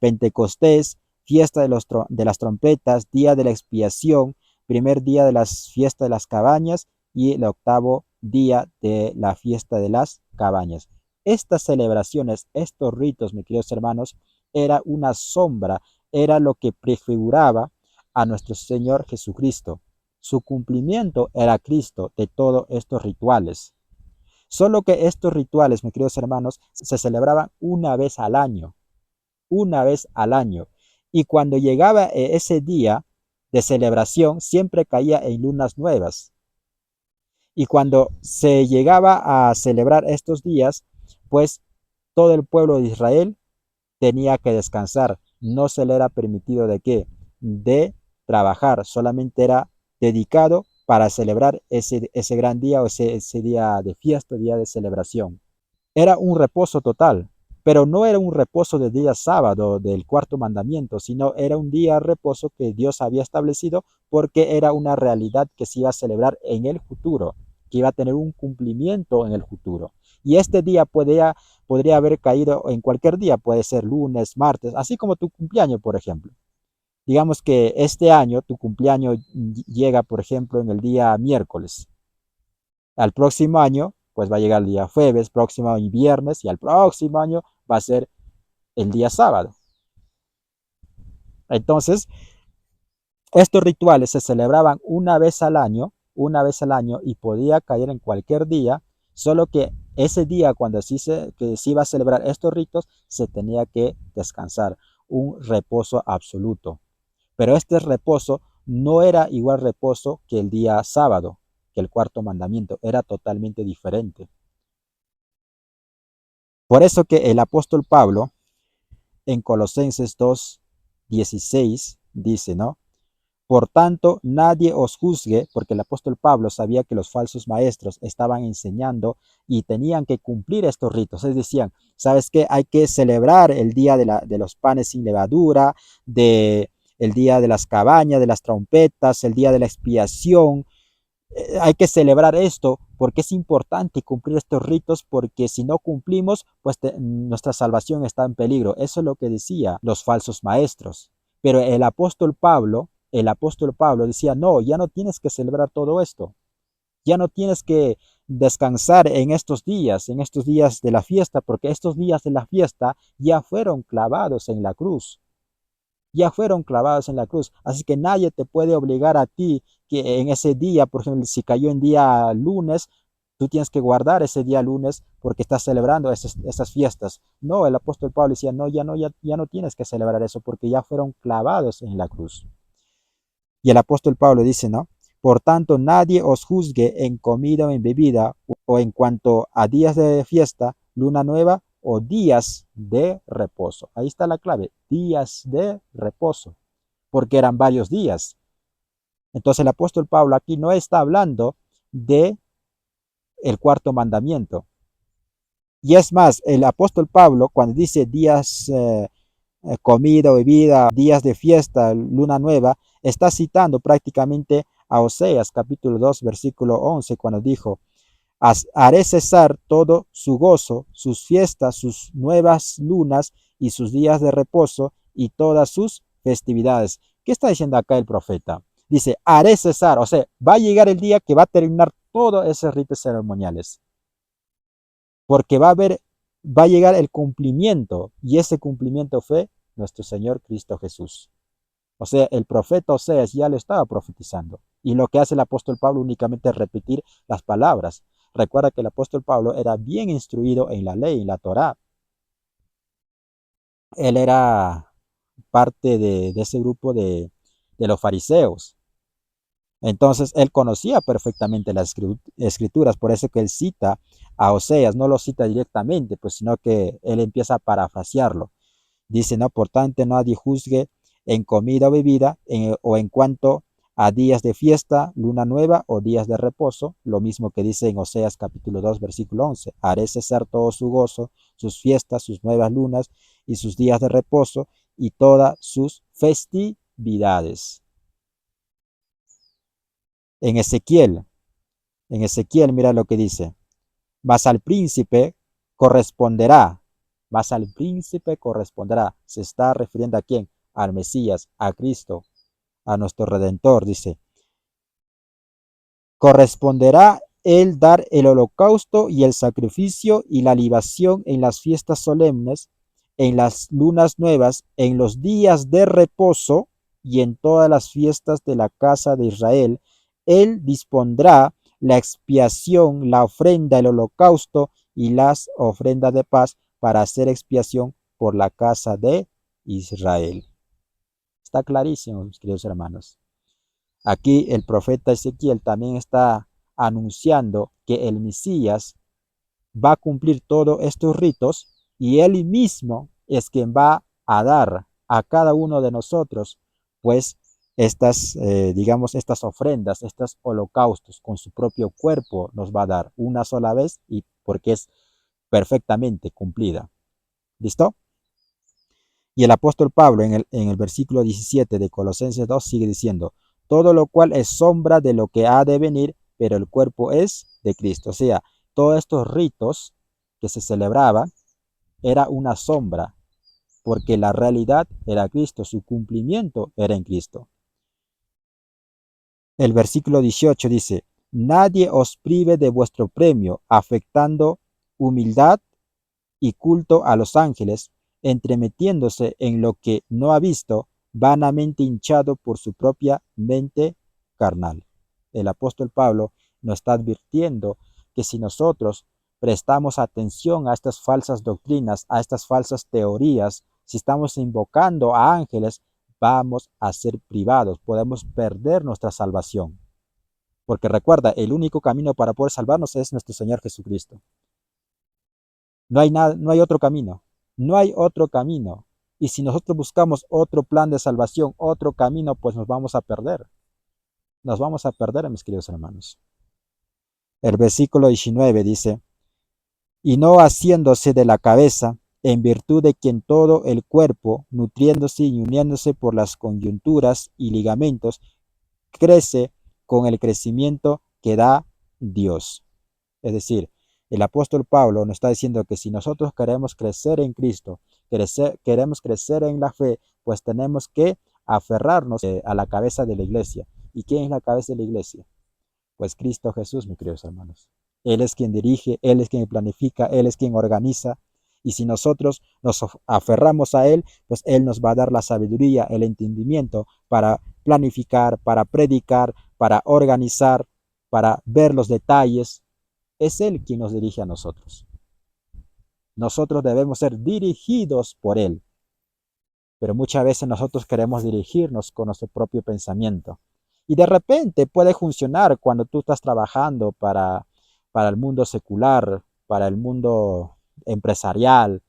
Pentecostés, fiesta de las trompetas, día de la expiación, primer día de las fiestas de las cabañas y el octavo día de la fiesta de las cabañas. Estas celebraciones, estos ritos, mis queridos hermanos, era una sombra, era lo que prefiguraba a nuestro Señor Jesucristo. Su cumplimiento era Cristo de todos estos rituales. Solo que estos rituales, mis queridos hermanos, se celebraban una vez al año. Una vez al año. Y cuando llegaba ese día de celebración, siempre caía en lunas nuevas. Y cuando se llegaba a celebrar estos días, pues todo el pueblo de Israel tenía que descansar. No se le era permitido de qué? De trabajar. Solamente era dedicado para celebrar ese gran día o ese día de fiesta, día de celebración. Era un reposo total, pero no era un reposo del día sábado del cuarto mandamiento, sino era un día de reposo que Dios había establecido porque era una realidad que se iba a celebrar en el futuro, que iba a tener un cumplimiento en el futuro. Y este día podría haber caído en cualquier día, puede ser lunes, martes, así como tu cumpleaños, por ejemplo. Digamos que este año tu cumpleaños llega, por ejemplo, en el día miércoles. Al próximo año, pues va a llegar el día jueves, próximo año viernes, y al próximo año va a ser el día sábado. Entonces, Estos rituales se celebraban una vez al año y podía caer en cualquier día, solo que ese día cuando que se iba a celebrar estos ritos se tenía que descansar, un reposo absoluto. Pero este reposo no era igual reposo que el día sábado, que el cuarto mandamiento, era totalmente diferente. Por eso que el apóstol Pablo en Colosenses 2:16 dice, ¿no? Por tanto, nadie os juzgue, porque el apóstol Pablo sabía que los falsos maestros estaban enseñando y tenían que cumplir estos ritos. Es decían, ¿sabes qué? Hay que celebrar el día de los panes sin levadura, el día de las cabañas, de las trompetas, el día de la expiación. Hay que celebrar esto porque es importante cumplir estos ritos, porque si no cumplimos, pues nuestra salvación está en peligro. Eso es lo que decían los falsos maestros. Pero el apóstol Pablo decía, no, ya no tienes que celebrar todo esto. Ya no tienes que descansar en estos días de la fiesta, porque estos días de la fiesta ya fueron clavados en la cruz, ya fueron clavados en la cruz. Así que nadie te puede obligar a ti que en ese día, por ejemplo, si cayó en día lunes, tú tienes que guardar ese día lunes porque estás celebrando esas fiestas. No, el apóstol Pablo decía, no, ya no tienes que celebrar eso porque ya fueron clavados en la cruz. Y el apóstol Pablo dice, ¿no? Por tanto, nadie os juzgue en comida o en bebida, o en cuanto a días de fiesta, luna nueva o días de reposo. Ahí está la clave, días de reposo, porque eran varios días. Entonces el apóstol Pablo aquí no está hablando de el cuarto mandamiento. Y es más, el apóstol Pablo cuando dice días comida o bebida, días de fiesta, luna nueva, está citando prácticamente a Oseas capítulo 2 versículo 11 cuando dijo, haré cesar todo su gozo, sus fiestas, sus nuevas lunas y sus días de reposo y todas sus festividades. ¿Qué está diciendo acá el profeta? Dice, haré cesar, o sea, va a llegar el día que va a terminar todos esos ritos ceremoniales, porque va a llegar el cumplimiento, y ese cumplimiento fue nuestro Señor Cristo Jesús. O sea, el profeta Oseas ya lo estaba profetizando. Y lo que hace el apóstol Pablo únicamente es repetir las palabras. Recuerda que el apóstol Pablo era bien instruido en la ley, en la Torá. Él era parte de ese grupo de los fariseos. Entonces, él conocía perfectamente las escrituras, por eso que él cita a Oseas, no lo cita directamente, pues, sino que él empieza a parafrasearlo. Dice, no, por tanto, nadie juzgue en comida o bebida, o en cuanto a días de fiesta, luna nueva o días de reposo, lo mismo que dice en Oseas capítulo 2, versículo 11. Haré cesar todo su gozo, sus fiestas, sus nuevas lunas y sus días de reposo y todas sus festividades. En Ezequiel, mira lo que dice. Mas al príncipe corresponderá, mas al príncipe corresponderá. Se está refiriendo a quién? Al Mesías, a Cristo, a nuestro Redentor, dice. Corresponderá el dar el holocausto y el sacrificio y la libación en las fiestas solemnes, en las lunas nuevas, en los días de reposo y en todas las fiestas de la casa de Israel. Él dispondrá la expiación, la ofrenda, el holocausto y las ofrendas de paz para hacer expiación por la casa de Israel. Está clarísimo, mis queridos hermanos. Aquí el profeta Ezequiel también está anunciando que el Mesías va a cumplir todos estos ritos y él mismo es quien va a dar a cada uno de nosotros, pues, digamos, estas ofrendas, estos holocaustos con su propio cuerpo nos va a dar una sola vez y porque es perfectamente cumplida. ¿Listo? Y el apóstol Pablo en el versículo 17 de Colosenses 2 sigue diciendo, todo lo cual es sombra de lo que ha de venir, pero el cuerpo es de Cristo. O sea, todos estos ritos que se celebraban era una sombra, porque la realidad era Cristo, su cumplimiento era en Cristo. El versículo 18 dice, nadie os prive de vuestro premio, afectando humildad y culto a los ángeles, entremetiéndose en lo que no ha visto, vanamente hinchado por su propia mente carnal. El apóstol Pablo nos está advirtiendo que si nosotros prestamos atención a estas falsas doctrinas, a estas falsas teorías, si estamos invocando a ángeles, vamos a ser privados, podemos perder nuestra salvación. Porque recuerda, el único camino para poder salvarnos es nuestro Señor Jesucristo. No hay nada, no hay otro camino. No hay otro camino. Y si nosotros buscamos otro plan de salvación, otro camino, pues nos vamos a perder. Nos vamos a perder, mis queridos hermanos. El versículo 19 dice, y no haciéndose de la cabeza, en virtud de quien todo el cuerpo, nutriéndose y uniéndose por las coyunturas y ligamentos, crece con el crecimiento que da Dios. Es decir, el apóstol Pablo nos está diciendo que si nosotros queremos crecer en Cristo, queremos crecer en la fe, pues tenemos que aferrarnos a la cabeza de la iglesia. ¿Y quién es la cabeza de la iglesia? Pues Cristo Jesús, mis queridos hermanos. Él es quien dirige, Él es quien planifica, Él es quien organiza. Y si nosotros nos aferramos a Él, pues Él nos va a dar la sabiduría, el entendimiento para planificar, para predicar, para organizar, para ver los detalles. Es Él quien nos dirige a nosotros. Nosotros debemos ser dirigidos por Él. Pero muchas veces nosotros queremos dirigirnos con nuestro propio pensamiento. Y de repente puede funcionar cuando tú estás trabajando para el mundo secular, para el mundo empresarial.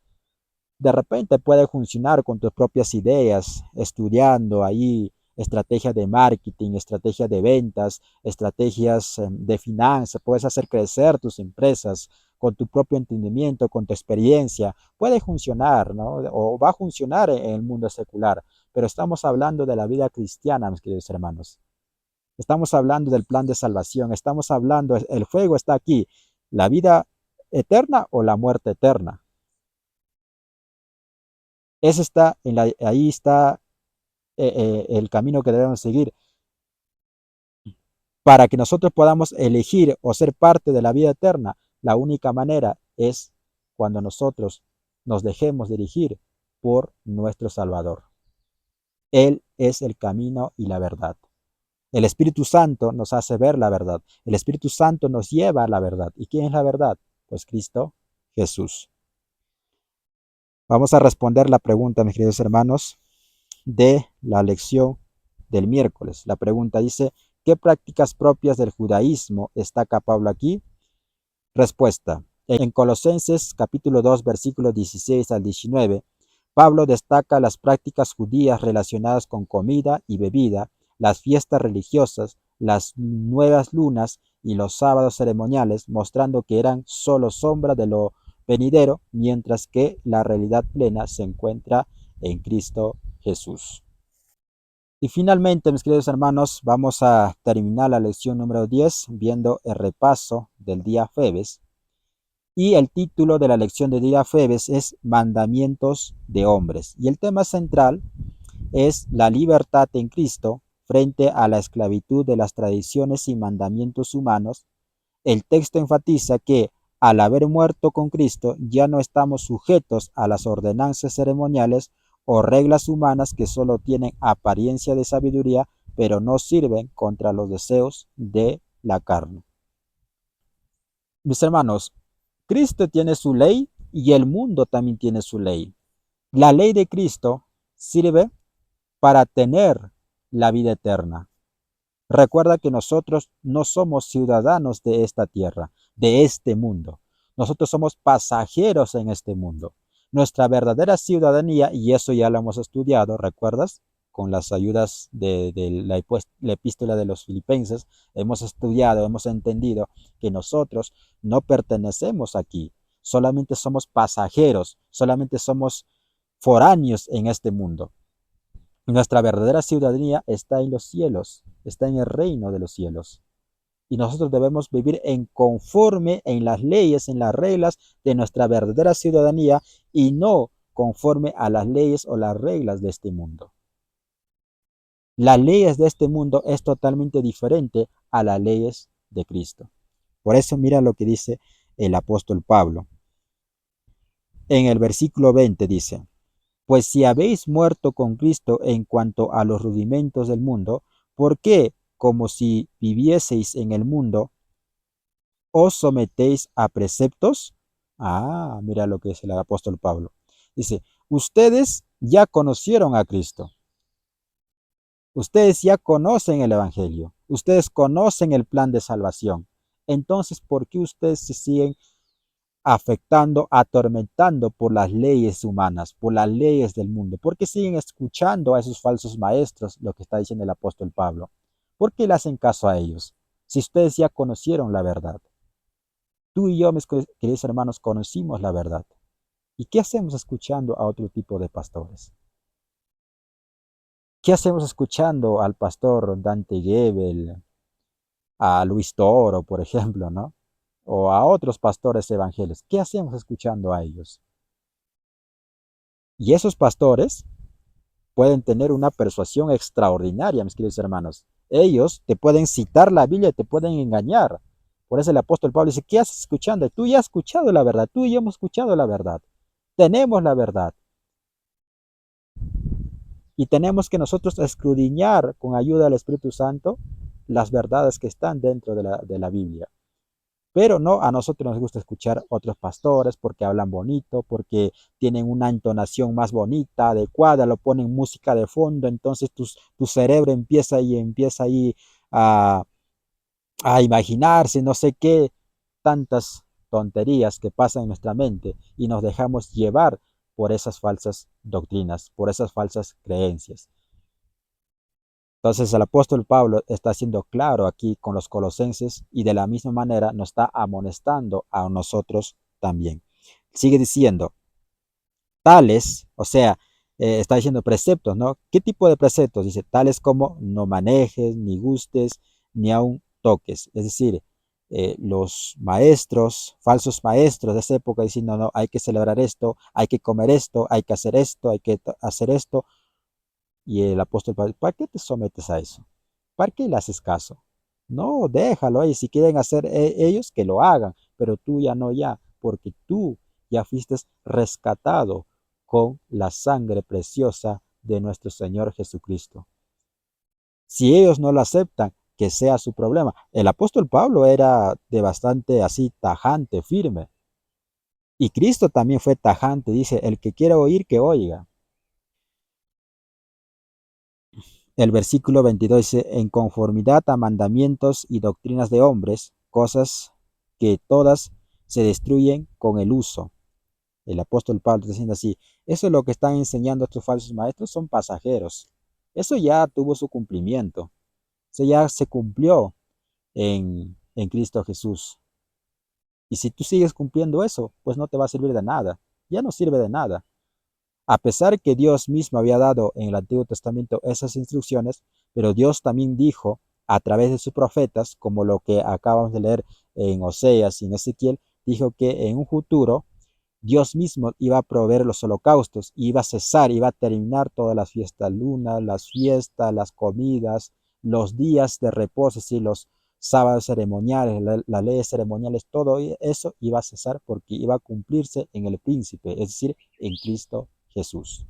De repente puede funcionar con tus propias ideas, estudiando ahí estrategias de marketing, estrategias de ventas, estrategias de finanzas. Puedes hacer crecer tus empresas con tu propio entendimiento, con tu experiencia. Puede funcionar, ¿no? O va a funcionar en el mundo secular. Pero estamos hablando de la vida cristiana, mis queridos hermanos. Estamos hablando del plan de salvación. Estamos hablando, el fuego está aquí. La vida eterna o la muerte eterna. Ahí está el camino que debemos seguir. Para que nosotros podamos elegir o ser parte de la vida eterna, la única manera es cuando nosotros nos dejemos dirigir por nuestro Salvador. Él es el camino y la verdad. El Espíritu Santo nos hace ver la verdad. El Espíritu Santo nos lleva a la verdad. ¿Y quién es la verdad? Pues Cristo Jesús. Vamos a responder la pregunta, mis queridos hermanos, de la lección del miércoles. La pregunta dice, ¿qué prácticas propias del judaísmo destaca Pablo aquí? Respuesta. En Colosenses capítulo 2, versículos 16 al 19, Pablo destaca las prácticas judías relacionadas con comida y bebida, las fiestas religiosas, las nuevas lunas y los sábados ceremoniales, mostrando que eran solo sombra de lo venidero, mientras que la realidad plena se encuentra en Cristo Jesús. Y finalmente, mis queridos hermanos, vamos a terminar la lección número 10 viendo el repaso del día jueves. Y el título de la lección del día jueves es Mandamientos de hombres. Y el tema central es la libertad en Cristo frente a la esclavitud de las tradiciones y mandamientos humanos. El texto enfatiza que al haber muerto con Cristo ya no estamos sujetos a las ordenanzas ceremoniales o reglas humanas que solo tienen apariencia de sabiduría, pero no sirven contra los deseos de la carne. Mis hermanos, Cristo tiene su ley y el mundo también tiene su ley. La ley de Cristo sirve para tener la vida eterna. Recuerda que nosotros no somos ciudadanos de esta tierra, de este mundo. Nosotros somos pasajeros en este mundo. Nuestra verdadera ciudadanía, y eso ya lo hemos estudiado, ¿recuerdas? Con las ayudas de la epístola de los Filipenses, hemos estudiado, hemos entendido que nosotros no pertenecemos aquí. Solamente somos pasajeros, solamente somos foráneos en este mundo. Nuestra verdadera ciudadanía está en los cielos, está en el reino de los cielos. Y nosotros debemos vivir en conforme en las leyes, en las reglas de nuestra verdadera ciudadanía y no conforme a las leyes o las reglas de este mundo. Las leyes de este mundo es totalmente diferente a las leyes de Cristo. Por eso mira lo que dice el apóstol Pablo. En el versículo 20 dice, Pues si habéis muerto con Cristo en cuanto a los rudimentos del mundo, ¿por qué, como si vivieseis en el mundo, os sometéis a preceptos? Ah, mira lo que dice el apóstol Pablo. Dice, ustedes ya conocieron a Cristo. Ustedes ya conocen el Evangelio. Ustedes conocen el plan de salvación. Entonces, ¿por qué ustedes se siguen afectando, atormentando por las leyes humanas, por las leyes del mundo? ¿Por qué siguen escuchando a esos falsos maestros, lo que está diciendo el apóstol Pablo? ¿Por qué le hacen caso a ellos? Si ustedes ya conocieron la verdad. Tú y yo, mis queridos hermanos, conocimos la verdad. ¿Y qué hacemos escuchando a otro tipo de pastores? ¿Qué hacemos escuchando al pastor Dante Gebel, a Luis Toro, por ejemplo, ¿no? O a otros pastores evangélicos? ¿Qué hacemos escuchando a ellos? Y esos pastores pueden tener una persuasión extraordinaria, mis queridos hermanos. Ellos te pueden citar la Biblia y te pueden engañar. Por eso el apóstol Pablo dice, ¿qué haces escuchando? Tú ya has escuchado la verdad, tú y yo hemos escuchado la verdad. Tenemos la verdad. Y tenemos que nosotros escudriñar con ayuda del Espíritu Santo las verdades que están dentro de la Biblia. Pero no, a nosotros nos gusta escuchar otros pastores porque hablan bonito, porque tienen una entonación más bonita, adecuada, lo ponen música de fondo, entonces tu cerebro empieza ahí a, a imaginarse no sé qué, tantas tonterías que pasan en nuestra mente y nos dejamos llevar por esas falsas doctrinas, por esas falsas creencias. Entonces el apóstol Pablo está siendo claro aquí con los colosenses y de la misma manera nos está amonestando a nosotros también. Sigue diciendo, tales, o sea, está diciendo preceptos, ¿no? ¿Qué tipo de preceptos? Dice, tales como no manejes, ni gustes, ni aun toques. Es decir, los maestros, falsos maestros de esa época diciendo, no, hay que celebrar esto, hay que comer esto, hay que hacer esto, hay que hacer esto. Y el apóstol Pablo, ¿para qué te sometes a eso? ¿Para qué le haces caso? No, déjalo ahí. Si quieren hacer ellos, que lo hagan. Pero tú ya no ya, porque tú ya fuiste rescatado con la sangre preciosa de nuestro Señor Jesucristo. Si ellos no lo aceptan, que sea su problema. El apóstol Pablo era de bastante así tajante, firme. Y Cristo también fue tajante. Dice, el que quiera oír, que oiga. El versículo 22 dice, en conformidad a mandamientos y doctrinas de hombres, cosas que todas se destruyen con el uso. El apóstol Pablo está diciendo así, eso es lo que están enseñando estos falsos maestros, son pasajeros. Eso ya tuvo su cumplimiento. Eso ya se cumplió en Cristo Jesús. Y si tú sigues cumpliendo eso, pues no te va a servir de nada. Ya no sirve de nada. A pesar que Dios mismo había dado en el Antiguo Testamento esas instrucciones, pero Dios también dijo a través de sus profetas, como lo que acabamos de leer en Oseas y en Ezequiel, dijo que en un futuro Dios mismo iba a proveer los holocaustos, iba a cesar, iba a terminar todas las fiestas lunas, las fiestas, las comidas, los días de reposo, y los sábados ceremoniales, las leyes ceremoniales, todo eso iba a cesar porque iba a cumplirse en el príncipe, es decir, en Cristo Jesús.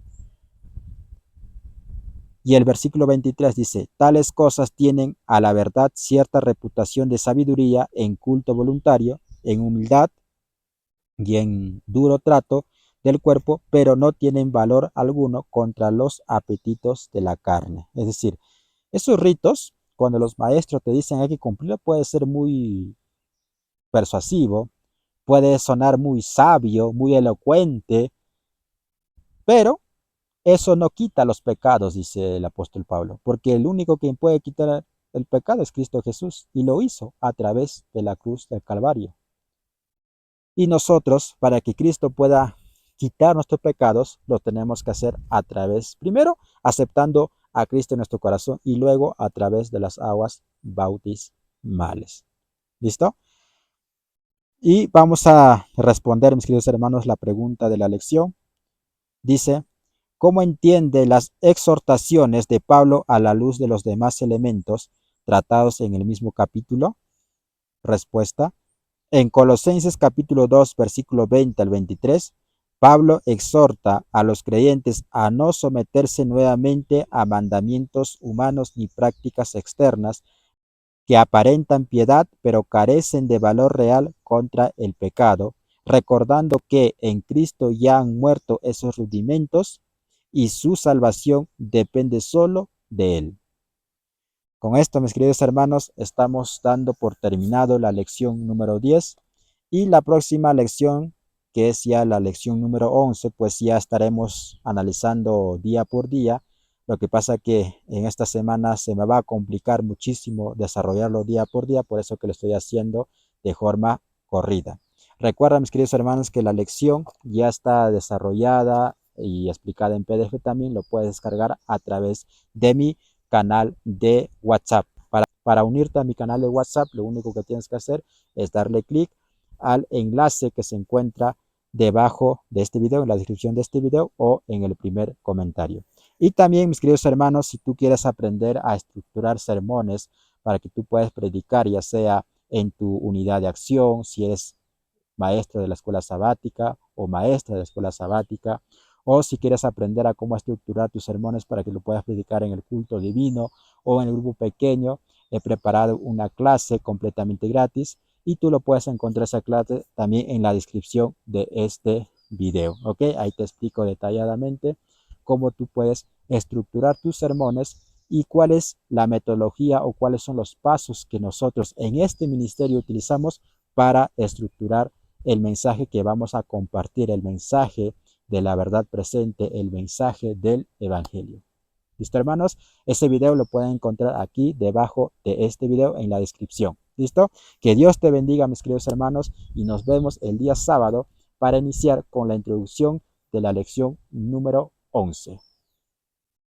Y el versículo 23 dice, tales cosas tienen a la verdad cierta reputación de sabiduría en culto voluntario, en humildad y en duro trato del cuerpo, pero no tienen valor alguno contra los apetitos de la carne. Es decir, esos ritos, cuando los maestros te dicen hay que cumplirlo, puede ser muy persuasivo, puede sonar muy sabio, muy elocuente, pero eso no quita los pecados, dice el apóstol Pablo, porque el único que puede quitar el pecado es Cristo Jesús, y lo hizo a través de la cruz del Calvario. Y nosotros, para que Cristo pueda quitar nuestros pecados, lo tenemos que hacer a través, primero, aceptando a Cristo en nuestro corazón y luego a través de las aguas bautismales. ¿Listo? Y vamos a responder, mis queridos hermanos, la pregunta de la lección. Dice, ¿cómo entiende las exhortaciones de Pablo a la luz de los demás elementos tratados en el mismo capítulo? Respuesta. En Colosenses capítulo 2, versículo 20 al 23, Pablo exhorta a los creyentes a no someterse nuevamente a mandamientos humanos ni prácticas externas que aparentan piedad pero carecen de valor real contra el pecado, recordando que en Cristo ya han muerto esos rudimentos y su salvación depende solo de Él. Con esto, mis queridos hermanos, estamos dando por terminado la lección número 10 y la próxima lección, que es ya la lección número 11, pues ya estaremos analizando día por día. Lo que pasa que en esta semana se me va a complicar muchísimo desarrollarlo día por día, por eso que lo estoy haciendo de forma corrida. Recuerda, mis queridos hermanos, que la lección ya está desarrollada y explicada en PDF también. Lo puedes descargar a través de mi canal de WhatsApp. Para unirte a mi canal de WhatsApp, lo único que tienes que hacer es darle clic al enlace que se encuentra debajo de este video, en la descripción de este video o en el primer comentario. Y también, mis queridos hermanos, si tú quieres aprender a estructurar sermones para que tú puedas predicar, ya sea en tu unidad de acción, si eres maestro de la escuela sabática o maestra de la escuela sabática, o si quieres aprender a cómo estructurar tus sermones para que lo puedas predicar en el culto divino o en el grupo pequeño, he preparado una clase completamente gratis y tú lo puedes encontrar esa clase también en la descripción de este video, ¿ok? Ahí te explico detalladamente cómo tú puedes estructurar tus sermones y cuál es la metodología o cuáles son los pasos que nosotros en este ministerio utilizamos para estructurar el mensaje que vamos a compartir, el mensaje de la verdad presente, el mensaje del evangelio. ¿Listo, hermanos? Ese video lo pueden encontrar aquí debajo de este video en la descripción. ¿Listo? Que Dios te bendiga, mis queridos hermanos, y nos vemos el día sábado para iniciar con la introducción de la lección número 11.